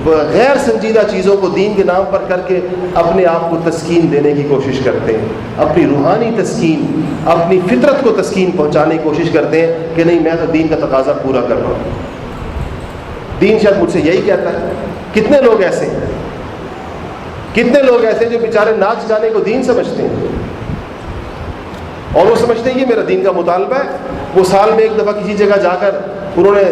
غیر سنجیدہ چیزوں کو دین کے نام پر کر کے اپنے آپ کو تسکین دینے کی کوشش کرتے ہیں. اپنی روحانی تسکین، اپنی فطرت کو تسکین پہنچانے کی کوشش کرتے ہیں کہ نہیں، میں تو دین کا تقاضا پورا کر رہا ہوں، دین شاید مجھ سے یہی کہتا ہے. کتنے لوگ ایسے ہیں، کتنے لوگ ایسے جو بیچارے ناچ گانے کو دین سمجھتے ہیں اور وہ سمجھتے ہیں یہ میرا دین کا مطالبہ ہے. وہ سال میں ایک دفعہ کسی جگہ جا کر انہوں نے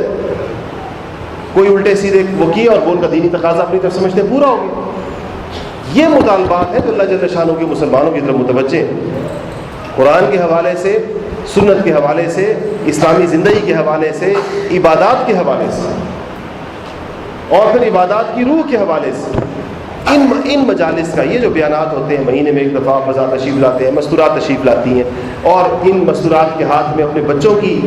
کوئی الٹے سیدھے وہ کیے اور وہ ان کا دینی تقاضا اپنی طرف سمجھتے پورا ہو گیا. یہ مطالبات ہیں جو اللہ جل شانہ کے مسلمانوں کی طرف متوجہ ہیں. قرآن کے حوالے سے سنت کے حوالے سے، اسلامی زندگی کے حوالے سے، عبادات کے حوالے سے، اور پھر عبادات کی روح کے حوالے سے ان مجالس کا یہ جو بیانات ہوتے ہیں، مہینے میں ایک دفعہ فضا تشریف لاتے ہیں، مستورات تشریف لاتی ہیں، اور ان مستورات کے ہاتھ میں اپنے بچوں کی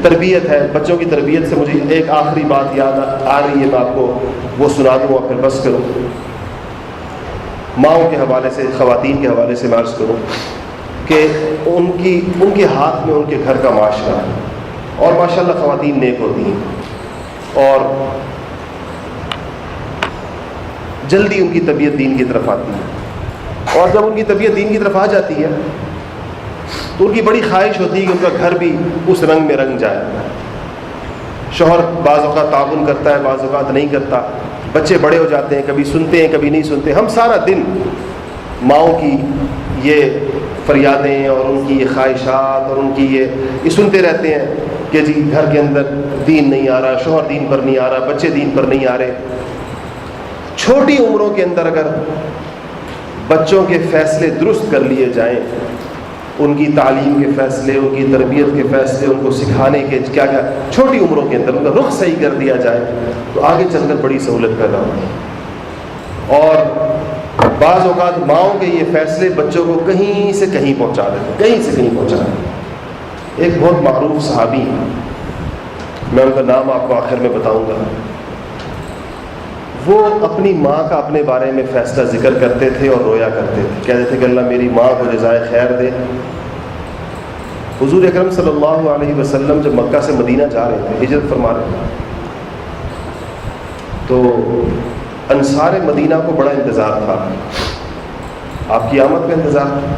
تربیت ہے. بچوں کی تربیت سے مجھے ایک آخری بات یاد آ رہی ہے، میں آپ کو وہ سنا دوں اور پھر بس کروں. ماؤں کے حوالے سے، خواتین کے حوالے سے میں عرض کروں کہ ان کے ہاتھ میں ان کے گھر کا معاشرہ ہے، اور ماشاءاللہ خواتین نیک ہوتی ہیں اور جلدی ان کی طبیعت دین کی طرف آتی ہے. اور جب ان کی طبیعت دین کی طرف آ جاتی ہے تو ان کی بڑی خواہش ہوتی ہے کہ ان کا گھر بھی اس رنگ میں رنگ جائے. شوہر بعض اوقات تعاون کرتا ہے، بعض اوقات نہیں کرتا. بچے بڑے ہو جاتے ہیں، کبھی سنتے ہیں کبھی نہیں سنتے. ہم سارا دن ماؤں کی یہ فریادیں اور ان کی یہ خواہشات اور ان کی یہ سنتے رہتے ہیں کہ جی گھر کے اندر دین نہیں آ رہا، شوہر دین پر نہیں آ رہا، بچے دین پر نہیں آ رہے. چھوٹی عمروں کے اندر اگر بچوں کے فیصلے درست کر لیے جائیں، ان کی تعلیم کے فیصلے، ان کی تربیت کے فیصلے، ان کو سکھانے کے کیا چھوٹی عمروں کے اندر ان کا رخ صحیح کر دیا جائے تو آگے چل کر بڑی سہولت پیدا ہوتی ہے. اور بعض اوقات ماؤں کے یہ فیصلے بچوں کو کہیں سے کہیں پہنچا دیتے، کہیں سے کہیں پہنچا دیتے. ایک بہت معروف صحابی، میں ان کا نام آپ کو آخر میں بتاؤں گا، وہ اپنی ماں کا اپنے بارے میں فیصلہ ذکر کرتے تھے اور رویا کرتے تھے. کہتے تھے کہ اللہ میری ماں کو جزائے خیر دے. حضور اکرم صلی اللہ علیہ وسلم جب مکہ سے مدینہ جا رہے تھے، ہجرت فرما رہے تھے، تو انصار مدینہ کو بڑا انتظار تھا، آپ کی آمد کا انتظار تھا.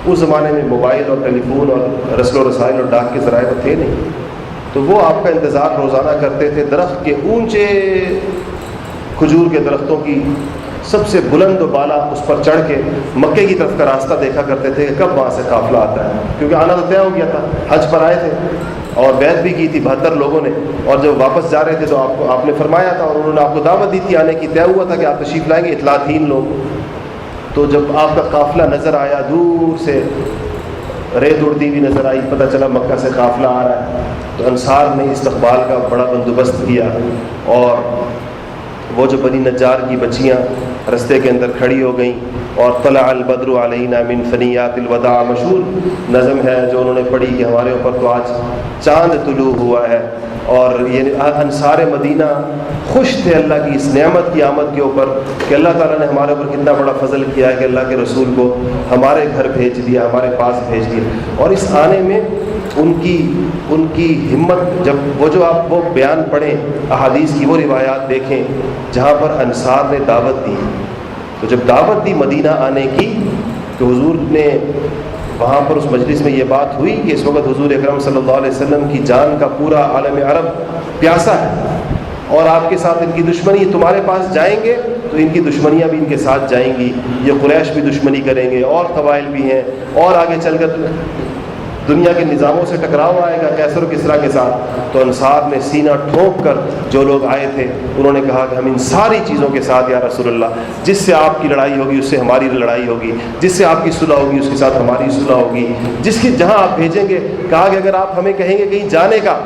اس زمانے میں موبائل اور ٹیلی فون اور رسل و رسائل اور ڈاک کے ذرائع تو تھے نہیں، تو وہ آپ کا انتظار روزانہ کرتے تھے. درخت کے اونچے کھجور کے درختوں کی سب سے بلند و بالا اس پر چڑھ کے مکے کی طرف کا راستہ دیکھا کرتے تھے کہ کب وہاں سے قافلہ آتا ہے، کیونکہ آنا تو طے ہو گیا تھا. حج پر آئے تھے اور بیعت بھی کی تھی 72 لوگوں نے، اور جب واپس جا رہے تھے تو آپ نے فرمایا تھا اور انہوں نے آپ کو دعوت دی تھی آنے کی، طے ہوا تھا کہ آپ تشریف لائیں گے. اطلاع تھی ان لوگ. تو جب آپ کا قافلہ نظر آیا، دور سے ریت اڑتی ہوئی نظر آئی، پتہ چلا مکہ سے قافلہ آ رہا ہے، تو انصار نے استقبال کا بڑا بندوبست کیا. اور وہ جو بنی نجار کی بچیاں رستے کے اندر کھڑی ہو گئیں، اور طلع البدر علینا من ثنیات الوداع، مشہور نظم ہے جو انہوں نے پڑھی کہ ہمارے اوپر تو آج چاند طلوع ہوا ہے. اور یہ انصار مدینہ خوش تھے اللہ کی اس نعمت کی آمد کے اوپر کہ اللہ تعالیٰ نے ہمارے اوپر کتنا بڑا فضل کیا ہے کہ اللہ کے رسول کو ہمارے گھر بھیج دیا، ہمارے پاس بھیج دیا. اور اس آنے میں ان کی ہمت، جب وہ بیان پڑھیں، احادیث کی وہ روایات دیکھیں جہاں پر انصار نے دعوت دی. تو جب دعوت دی مدینہ آنے کی تو حضور نے وہاں پر اس مجلس میں یہ بات ہوئی کہ اس وقت حضور اکرم صلی اللہ علیہ وسلم کی جان کا پورا عالم عرب پیاسا ہے، اور آپ کے ساتھ ان کی دشمنی، تمہارے پاس جائیں گے تو ان کی دشمنیاں بھی ان کے ساتھ جائیں گی، یہ قریش بھی دشمنی کریں گے اور قبائل بھی ہیں، اور آگے چل کر دنیا کے نظاموں سے ٹکراؤ آئے گا کیسر و کسریٰ کے ساتھ. تو انصار نے سینہ ٹھوک کر، جو لوگ آئے تھے انہوں نے کہا کہ ہم ان ساری چیزوں کے ساتھ یا رسول اللہ، جس سے آپ کی لڑائی ہوگی اس سے ہماری لڑائی ہوگی، جس سے آپ کی صلح ہوگی اس کے ساتھ ہماری صلح ہوگی، جس کی جہاں آپ بھیجیں گے. کہا کہ اگر آپ ہمیں کہیں گے کہیں جانے کا،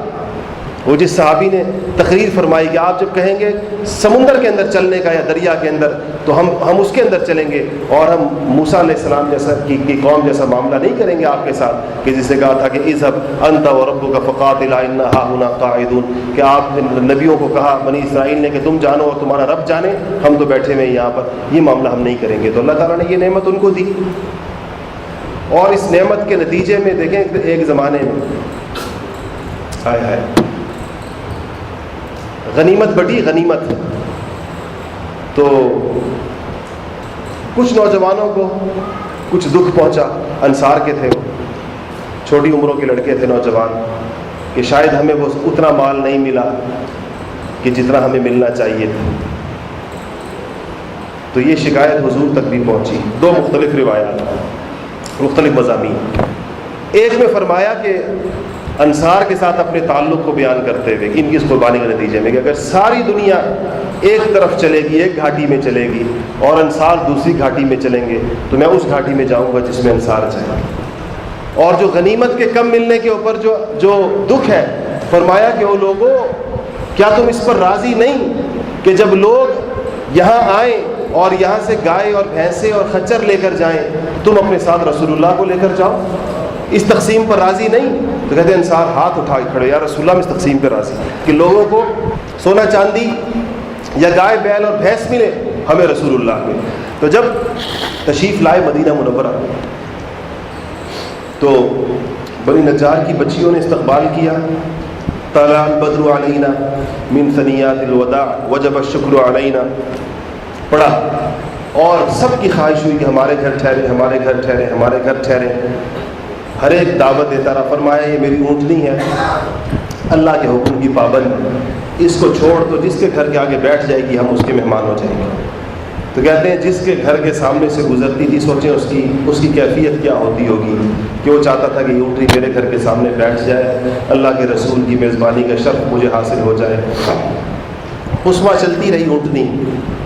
وہ جس صحابی نے تقریر فرمائی کہ آپ جب کہیں گے سمندر کے اندر چلنے کا یا دریا کے اندر تو ہم اس کے اندر چلیں گے، اور ہم موسیٰ علیہ السلام جیسا کی قوم جیسا معاملہ نہیں کریں گے آپ کے ساتھ کہ جس نے کہا تھا کہ اذهب انت وربك فقاتلا انا هاهنا قاعدون، کہ آپ نبیوں کو کہا بنی اسرائیل نے کہ تم جانو اور تمہارا رب جانے، ہم تو بیٹھے ہوئے یہاں پر، یہ معاملہ ہم نہیں کریں گے. تو اللہ تعالیٰ نے یہ نعمت ان کو دی. اور اس نعمت کے نتیجے میں دیکھیں ایک زمانے میں ہائے غنیمت بٹی، غنیمت تو کچھ نوجوانوں کو کچھ دکھ پہنچا. انصار کے تھے، چھوٹی عمروں کے لڑکے تھے نوجوان، کہ شاید ہمیں وہ اتنا مال نہیں ملا کہ جتنا ہمیں ملنا چاہیے تھا. تو یہ شکایت حضور تک بھی پہنچی. دو مختلف روایات، مختلف مضامین. ایک میں فرمایا کہ انصار کے ساتھ اپنے تعلق کو بیان کرتے ہوئے ان کی اس قربانی کے نتیجے میں کہ اگر ساری دنیا ایک طرف چلے گی، ایک گھاٹی میں چلے گی، اور انصار دوسری گھاٹی میں چلیں گے تو میں اس گھاٹی میں جاؤں گا جس میں انصار جائیں گے. اور جو غنیمت کے کم ملنے کے اوپر جو دکھ ہے، فرمایا کہ وہ لوگوں کیا تم اس پر راضی نہیں کہ جب لوگ یہاں آئیں اور یہاں سے گائے اور بھینسیں اور خچر لے کر جائیں، تم اپنے ساتھ رسول اللہ کو لے کر جاؤ؟ اس تقسیم پر راضی نہیں؟ تو کہتے ہیں انصار ہاتھ اٹھا کے کھڑے، یا رسول اللہ، اس تقسیم پہ راضی کہ لوگوں کو سونا چاندی یا گائے بیل اور بھینس ملے، ہمیں رسول اللہ ملے۔ تو جب تشریف لائے مدینہ منورہ تو بنی نجار کی بچیوں نے استقبال کیا، طلع البدر علینا من ثنیات الوداع وجب الشکر علینا پڑھا، اور سب کی خواہش ہوئی کہ ہمارے گھر ٹھہرے، ہمارے گھر ٹھہرے، ہمارے گھر ٹھہرے۔ ہر ایک دعوت دیتا رہا، فرمایا یہ میری اونٹنی ہے، اللہ کے حکم کی پابند، اس کو چھوڑ تو جس کے گھر کے آگے بیٹھ جائے گی ہم اس کے مہمان ہو جائیں گے۔ تو کہتے ہیں جس کے گھر کے سامنے سے گزرتی تھی، سوچیں اس کی کیفیت کیا ہوتی ہوگی کہ وہ چاہتا تھا کہ یہ اونٹنی میرے گھر کے سامنے بیٹھ جائے، اللہ کے رسول کی میزبانی کا شرف مجھے حاصل ہو جائے۔ اسوا چلتی رہی اونٹنی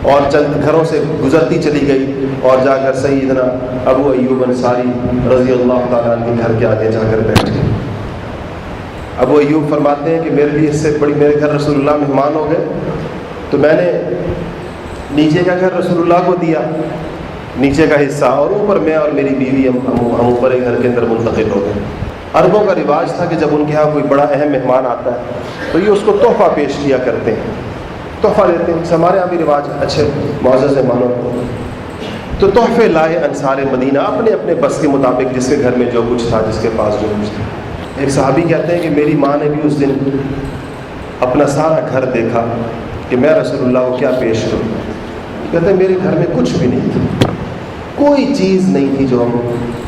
اور چند گھروں سے گزرتی چلی گئی، اور جا کر سیدنا ابو ایوب انصاری رضی اللہ تعالیٰ عنہ کے گھر کے آگے جا کر بیٹھ گئی۔ ابو ایوب فرماتے ہیں کہ میرے لیے اس سے بڑی، میرے گھر رسول اللہ مہمان ہو گئے، تو میں نے نیچے کا گھر رسول اللہ کو دیا، نیچے کا حصہ، اور اوپر میں اور میری بیوی ہم اوپر ایک گھر کے اندر منتقل ہو گئے۔ عربوں کا رواج تھا کہ جب ان کے ہاں کوئی بڑا اہم مہمان آتا ہے تو یہ اس کو تحفہ پیش کیا کرتے ہیں، تحفہ دیتے ہیں، ہمارے یہاں بھی رواج اچھے معزز مہمانوں کو۔ تو تحفے لائے انصار مدینہ اپنے اپنے بس کے مطابق، جس کے گھر میں جو کچھ تھا، جس کے پاس جو کچھ تھا۔ ایک صحابی کہتے ہیں کہ میری ماں نے بھی اس دن اپنا سارا گھر دیکھا کہ میں رسول اللہ کو کیا پیش کروں۔ کہتے ہیں میرے گھر میں کچھ بھی نہیں تھا، کوئی چیز نہیں تھی جو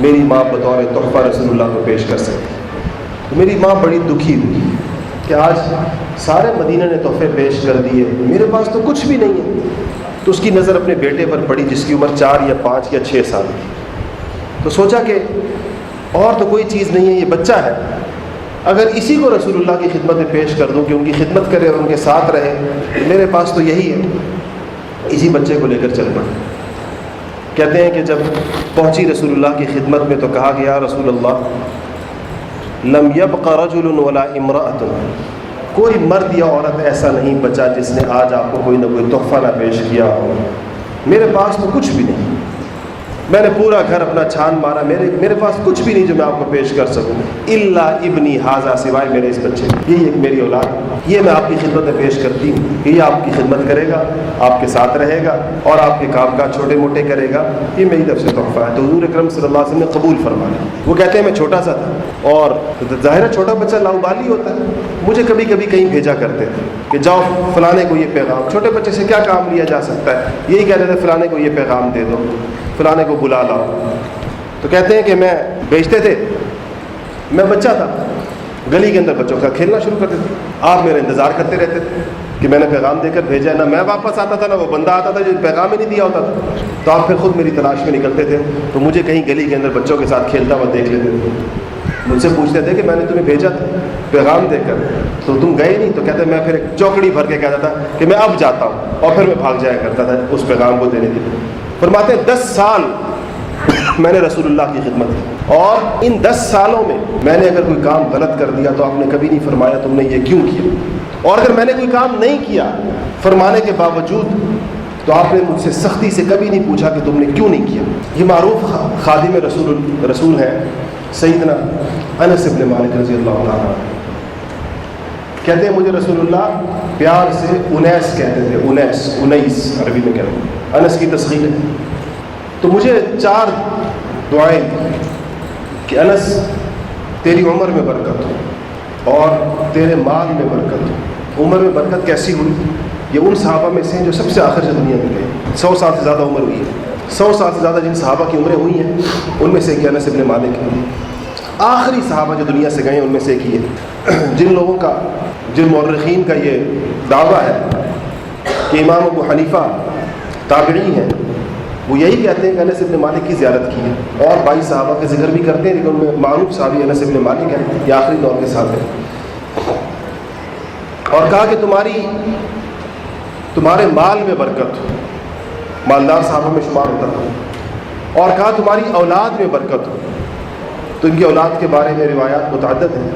میری ماں بطور تحفہ رسول اللہ کو پیش کر سکتی۔ تو میری ماں بڑی دکھی ہوئی کہ آج سارے مدینہ نے تحفے پیش کر دیے، میرے پاس تو کچھ بھی نہیں ہے۔ تو اس کی نظر اپنے بیٹے پر پڑی جس کی عمر 4 یا 5 یا 6 سال تھی، تو سوچا کہ اور تو کوئی چیز نہیں ہے، یہ بچہ ہے، اگر اسی کو رسول اللہ کی خدمت میں پیش کر دوں کہ ان کی خدمت کرے اور ان کے ساتھ رہے، میرے پاس تو یہی ہے۔ اسی بچے کو لے کر چل پڑے۔ کہتے ہیں کہ جب پہنچی رسول اللہ کی خدمت میں تو کہا کہ یا رسول اللہ، لم یبق رجل ولا امرأۃ، کوئی مرد یا عورت ایسا نہیں بچا جس نے آج آپ کو کوئی نہ کوئی تحفہ نہ پیش کیا ہو، میرے پاس تو کچھ بھی نہیں، میں نے پورا گھر اپنا چھان مارا، میرے پاس کچھ بھی نہیں جو میں آپ کو پیش کر سکوں، الا ابنی ھذا، سوائے میرے اس بچے، یہی ایک میری اولاد، یہ میں آپ کی خدمت میں پیش کرتی ہوں، یہ آپ کی خدمت کرے گا، آپ کے ساتھ رہے گا اور آپ کے کام کاج چھوٹے موٹے کرے گا، یہ میری طرف سے تحفہ ہے۔ تو حضور اکرم صلی اللہ علیہ وسلم نے قبول فرمایا۔ وہ کہتے ہیں میں چھوٹا سا تھا، اور ظاہر ہے چھوٹا بچہ لاؤبالی ہوتا ہے، مجھے کبھی کبھی کہیں بھیجا کرتے تھے کہ جاؤ فلانے کو یہ پیغام، چھوٹے بچے سے کیا کام لیا جا سکتا ہے، یہی کہتے تھے فلانے کو یہ پیغام دے دو، فلانے کو بلا لاؤ۔ تو کہتے ہیں کہ میں بیچتے تھے، میں بچہ تھا، گلی کے اندر بچوں کا کھیلنا شروع کرتے تھے، آپ میرا انتظار کرتے رہتے تھے کہ میں نے پیغام دے کر بھیجا ہے، نہ میں واپس آتا تھا نہ وہ بندہ آتا تھا جو پیغام ہی نہیں دیا ہوتا تھا، تو آپ پھر خود میری تلاش میں نکلتے تھے، تو مجھے کہیں گلی کے اندر بچوں کے ساتھ کھیلتا ہوا دیکھ لیتے تھے، مجھ سے پوچھتے تھے کہ میں نے تمہیں بھیجا تھا پیغام دے کر، تو تم گئے نہیں، تو کہتے میں پھر ایک چوکڑی بھر کے کہتا تھا کہ میں اب جاتا ہوں، اور پھر میں بھاگ جایا کرتا تھا اس پیغام کو دینے کے لیے۔ فرماتے ہیں 10 سال میں نے رسول اللہ کی خدمت کی، اور ان 10 سالوں میں نے اگر کوئی کام غلط کر دیا تو آپ نے کبھی نہیں فرمایا تم نے یہ کیوں کیا، اور اگر میں نے کوئی کام نہیں کیا فرمانے کے باوجود تو آپ نے مجھ سے سختی سے کبھی نہیں پوچھا کہ تم نے کیوں نہیں کیا۔ یہ معروف خادم رسول ہیں سیدنا انس بن مالک رضی اللہ عنہ، کہتے ہیں مجھے رسول اللہ پیار سے انیس کہتے تھے، انیس عربی میں کہتے ہیں، انس کی تصغیر ہے۔ تو مجھے 4 دعائیں کہ انس تیری عمر میں برکت ہو اور تیرے مال میں برکت ہو۔ عمر میں برکت کیسی ہوئی؟ یہ ان صحابہ میں سے ہیں جو سب سے آخر سے دنیا میں گئے، 100 سال سے زیادہ عمر ہوئی ہے، 100 سال سے زیادہ جن صحابہ کی عمریں ہوئی ہیں ان میں سے ایک انس بن مالک ہے۔ آخری صحابہ جو دنیا سے گئے ہیں ان میں سے ایک ہی ہے۔ جن مورخین کا یہ دعویٰ ہے کہ امام ابو حنیفہ تابعی ہیں، وہ یہی کہتے ہیں کہ انس بن مالک کی زیارت کی ہے، اور 22 صحابہ کا ذکر بھی کرتے ہیں، لیکن ان میں معروف صحابی انس بن مالک ہے، یہ آخری دور کے ساتھ ہے۔ اور کہا کہ تمہارے مال میں برکت ہو، مالدار صحابہ میں شمار ہوتا تھا، اور کہا تمہاری اولاد میں برکت ہو۔ تو ان کی اولاد کے بارے میں روایات متعدد ہیں.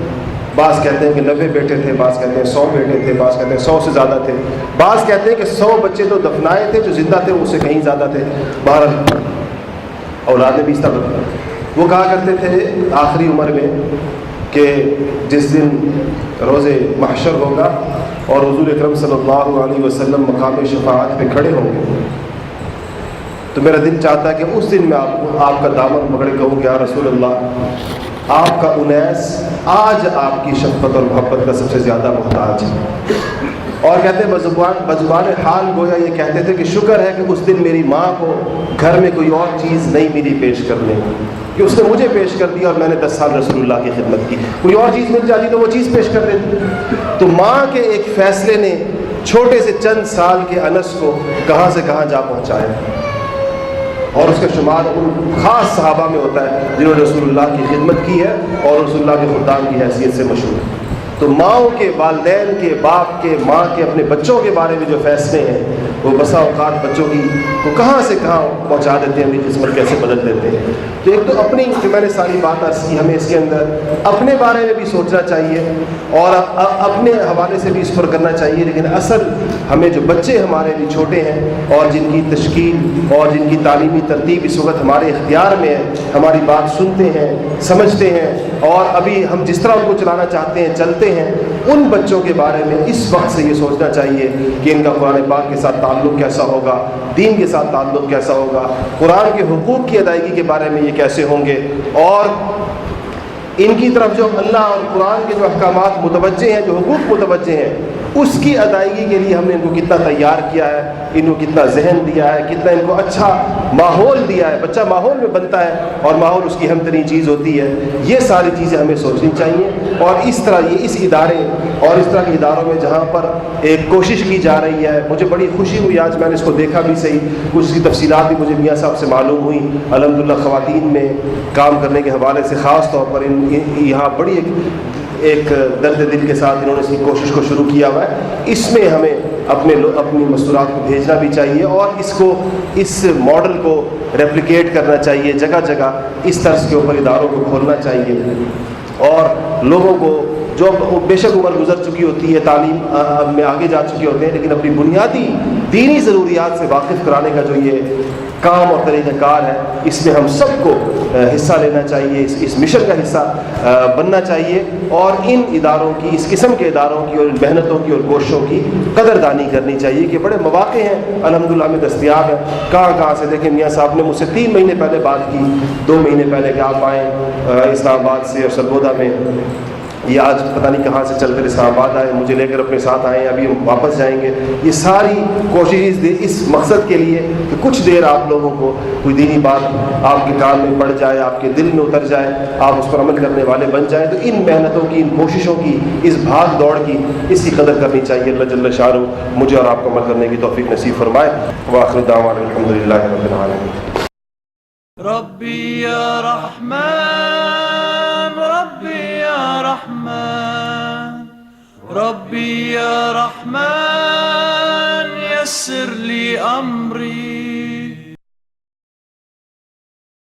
بعض کہتے ہیں کہ 90 بیٹے تھے، بعض کہتے ہیں 100 بیٹے تھے، بعض کہتے ہیں 100 سے زیادہ تھے، بعض کہتے ہیں کہ 100 بچے تو دفنائے تھے، جو زندہ تھے اس سے کہیں زیادہ تھے. بہرحال اولاد بھی اس طرح وہ کہا کرتے تھے آخری عمر میں کہ جس دن روز محشر ہوگا اور حضور اکرم صلی اللہ علیہ وسلم مقام شفاعت پہ کھڑے ہوں گے، تو میرا دل چاہتا ہے کہ اس دن میں آپ کا دامن پکڑ کے کہوں کہ یا رسول اللہ، آپ کا انیس آج آپ کی شفقت اور محبت کا سب سے زیادہ محتاج ہے. اور کہتے ہیں بزبان حال گویا یہ کہتے تھے کہ شکر ہے کہ اس دن میری ماں کو گھر میں کوئی اور چیز نہیں ملی پیش کرنے کی، کہ اس نے مجھے پیش کر دیا اور میں نے 10 سال رسول اللہ کی خدمت کی. کوئی اور چیز مل جاتی تو وہ چیز پیش کر دیتی. تو ماں کے ایک فیصلے نے چھوٹے سے چند سال کے انس کو کہاں سے کہاں جا پہنچایا، اور اس کا شمار ان خاص صحابہ میں ہوتا ہے جنہوں نے رسول اللہ کی خدمت کی ہے اور رسول اللہ کے خدام کی حیثیت سے مشہور ہے. تو ماؤں کے، والدین کے، باپ کے، ماں کے اپنے بچوں کے بارے میں جو فیصلے ہیں وہ بسا اوقات بچوں کو کہاں سے کہاں پہنچا دیتے ہیں، اپنی قسمت کیسے بدل دیتے ہیں. تو ایک تو اپنی، جو میں نے ساری بات عرض کی، ہمیں اس کے اندر اپنے بارے میں بھی سوچنا چاہیے اور اپنے حوالے سے بھی اس پر کرنا چاہیے. لیکن اصل ہمیں جو بچے ہمارے بھی چھوٹے ہیں اور جن کی تشکیل اور جن کی تعلیمی ترتیب اس وقت ہمارے اختیار میں ہے، ہماری بات سنتے ہیں، سمجھتے ہیں اور ابھی ہم جس طرح ان کو چلانا چاہتے ہیں چلتے ہیں، ان بچوں کے بارے میں اس وقت سے یہ سوچنا چاہیے کہ ان کا قرآن پاک کے ساتھ تعلق کیسا ہوگا، دین کے ساتھ تعلق کیسا ہوگا، قرآن کے حقوق کی ادائیگی کے بارے میں یہ کیسے ہوں گے، اور ان کی طرف جو اللہ اور قرآن کے جو احکامات متوجہ ہیں، جو حقوق متوجہ ہیں، اس کی ادائیگی کے لیے ہم نے ان کو کتنا تیار کیا ہے، ان کو کتنا ذہن دیا ہے، کتنا ان کو اچھا ماحول دیا ہے. بچہ ماحول میں بنتا ہے اور ماحول اس کی اہم ترین چیز ہوتی ہے. یہ ساری چیزیں ہمیں سوچنی چاہیے. اور اس طرح یہ اس ادارے اور اس طرح کے اداروں میں جہاں پر ایک کوشش کی جا رہی ہے، مجھے بڑی خوشی ہوئی آج میں نے اس کو دیکھا بھی صحیح، کچھ کی تفصیلات بھی مجھے میاں صاحب سے معلوم ہوئی. الحمدللہ خواتین میں کام کرنے کے حوالے سے خاص طور پر یہاں بڑی ایک درد دل کے ساتھ انہوں نے اس کی کوشش کو شروع کیا ہوا ہے. اس میں ہمیں اپنی مستورات کو بھیجنا بھی چاہیے اور اس ماڈل کو ریپلیکیٹ کرنا چاہیے. جگہ جگہ اس طرز کے اوپر اداروں کو کھولنا چاہیے اور لوگوں کو جو بے شک عمر گزر چکی ہوتی ہے، تعلیم میں آگے جا چکے ہوتے ہیں، لیکن اپنی بنیادی دینی ضروریات سے واقف کرانے کا جو یہ کام اور طریقہ کار ہے، اس میں ہم سب کو حصہ لینا چاہیے، اس مشن کا حصہ بننا چاہیے اور ان اداروں کی، اس قسم کے اداروں کی اور ان محنتوں کی اور کوششوں کی قدردانی کرنی چاہیے کہ بڑے مواقع ہیں الحمدللہ ہمیں دستیاب ہیں. کہاں سے دیکھیں، میاں صاحب نے مجھ سے 3 مہینے پہلے بات کی، 2 مہینے پہلے کہ آپ آئیں اسلام آباد سے اور سرگودا میں. یہ آج پتہ نہیں کہاں سے چل کر اسلام آباد آئے، مجھے لے کر اپنے ساتھ آئے، ابھی ہم واپس جائیں گے. یہ ساری کوشش اس مقصد کے لیے کہ کچھ دیر آپ لوگوں کو کوئی دینی بات آپ کے کان میں پڑ جائے، آپ کے دل میں اتر جائے، آپ اس پر عمل کرنے والے بن جائیں. تو ان محنتوں کی، ان کوششوں کی، اس بھاگ دوڑ کی، اس کی قدر کرنی چاہیے. اللہ جل شانہ مجھے اور آپ کو عمل کرنے کی توفیق نصیب فرمائے. وآخر دعوانا الحمدللہ رب العالمین. ربی یا رحمان، ربی یا رحمان، ربی یا رحمان یسر لی امری.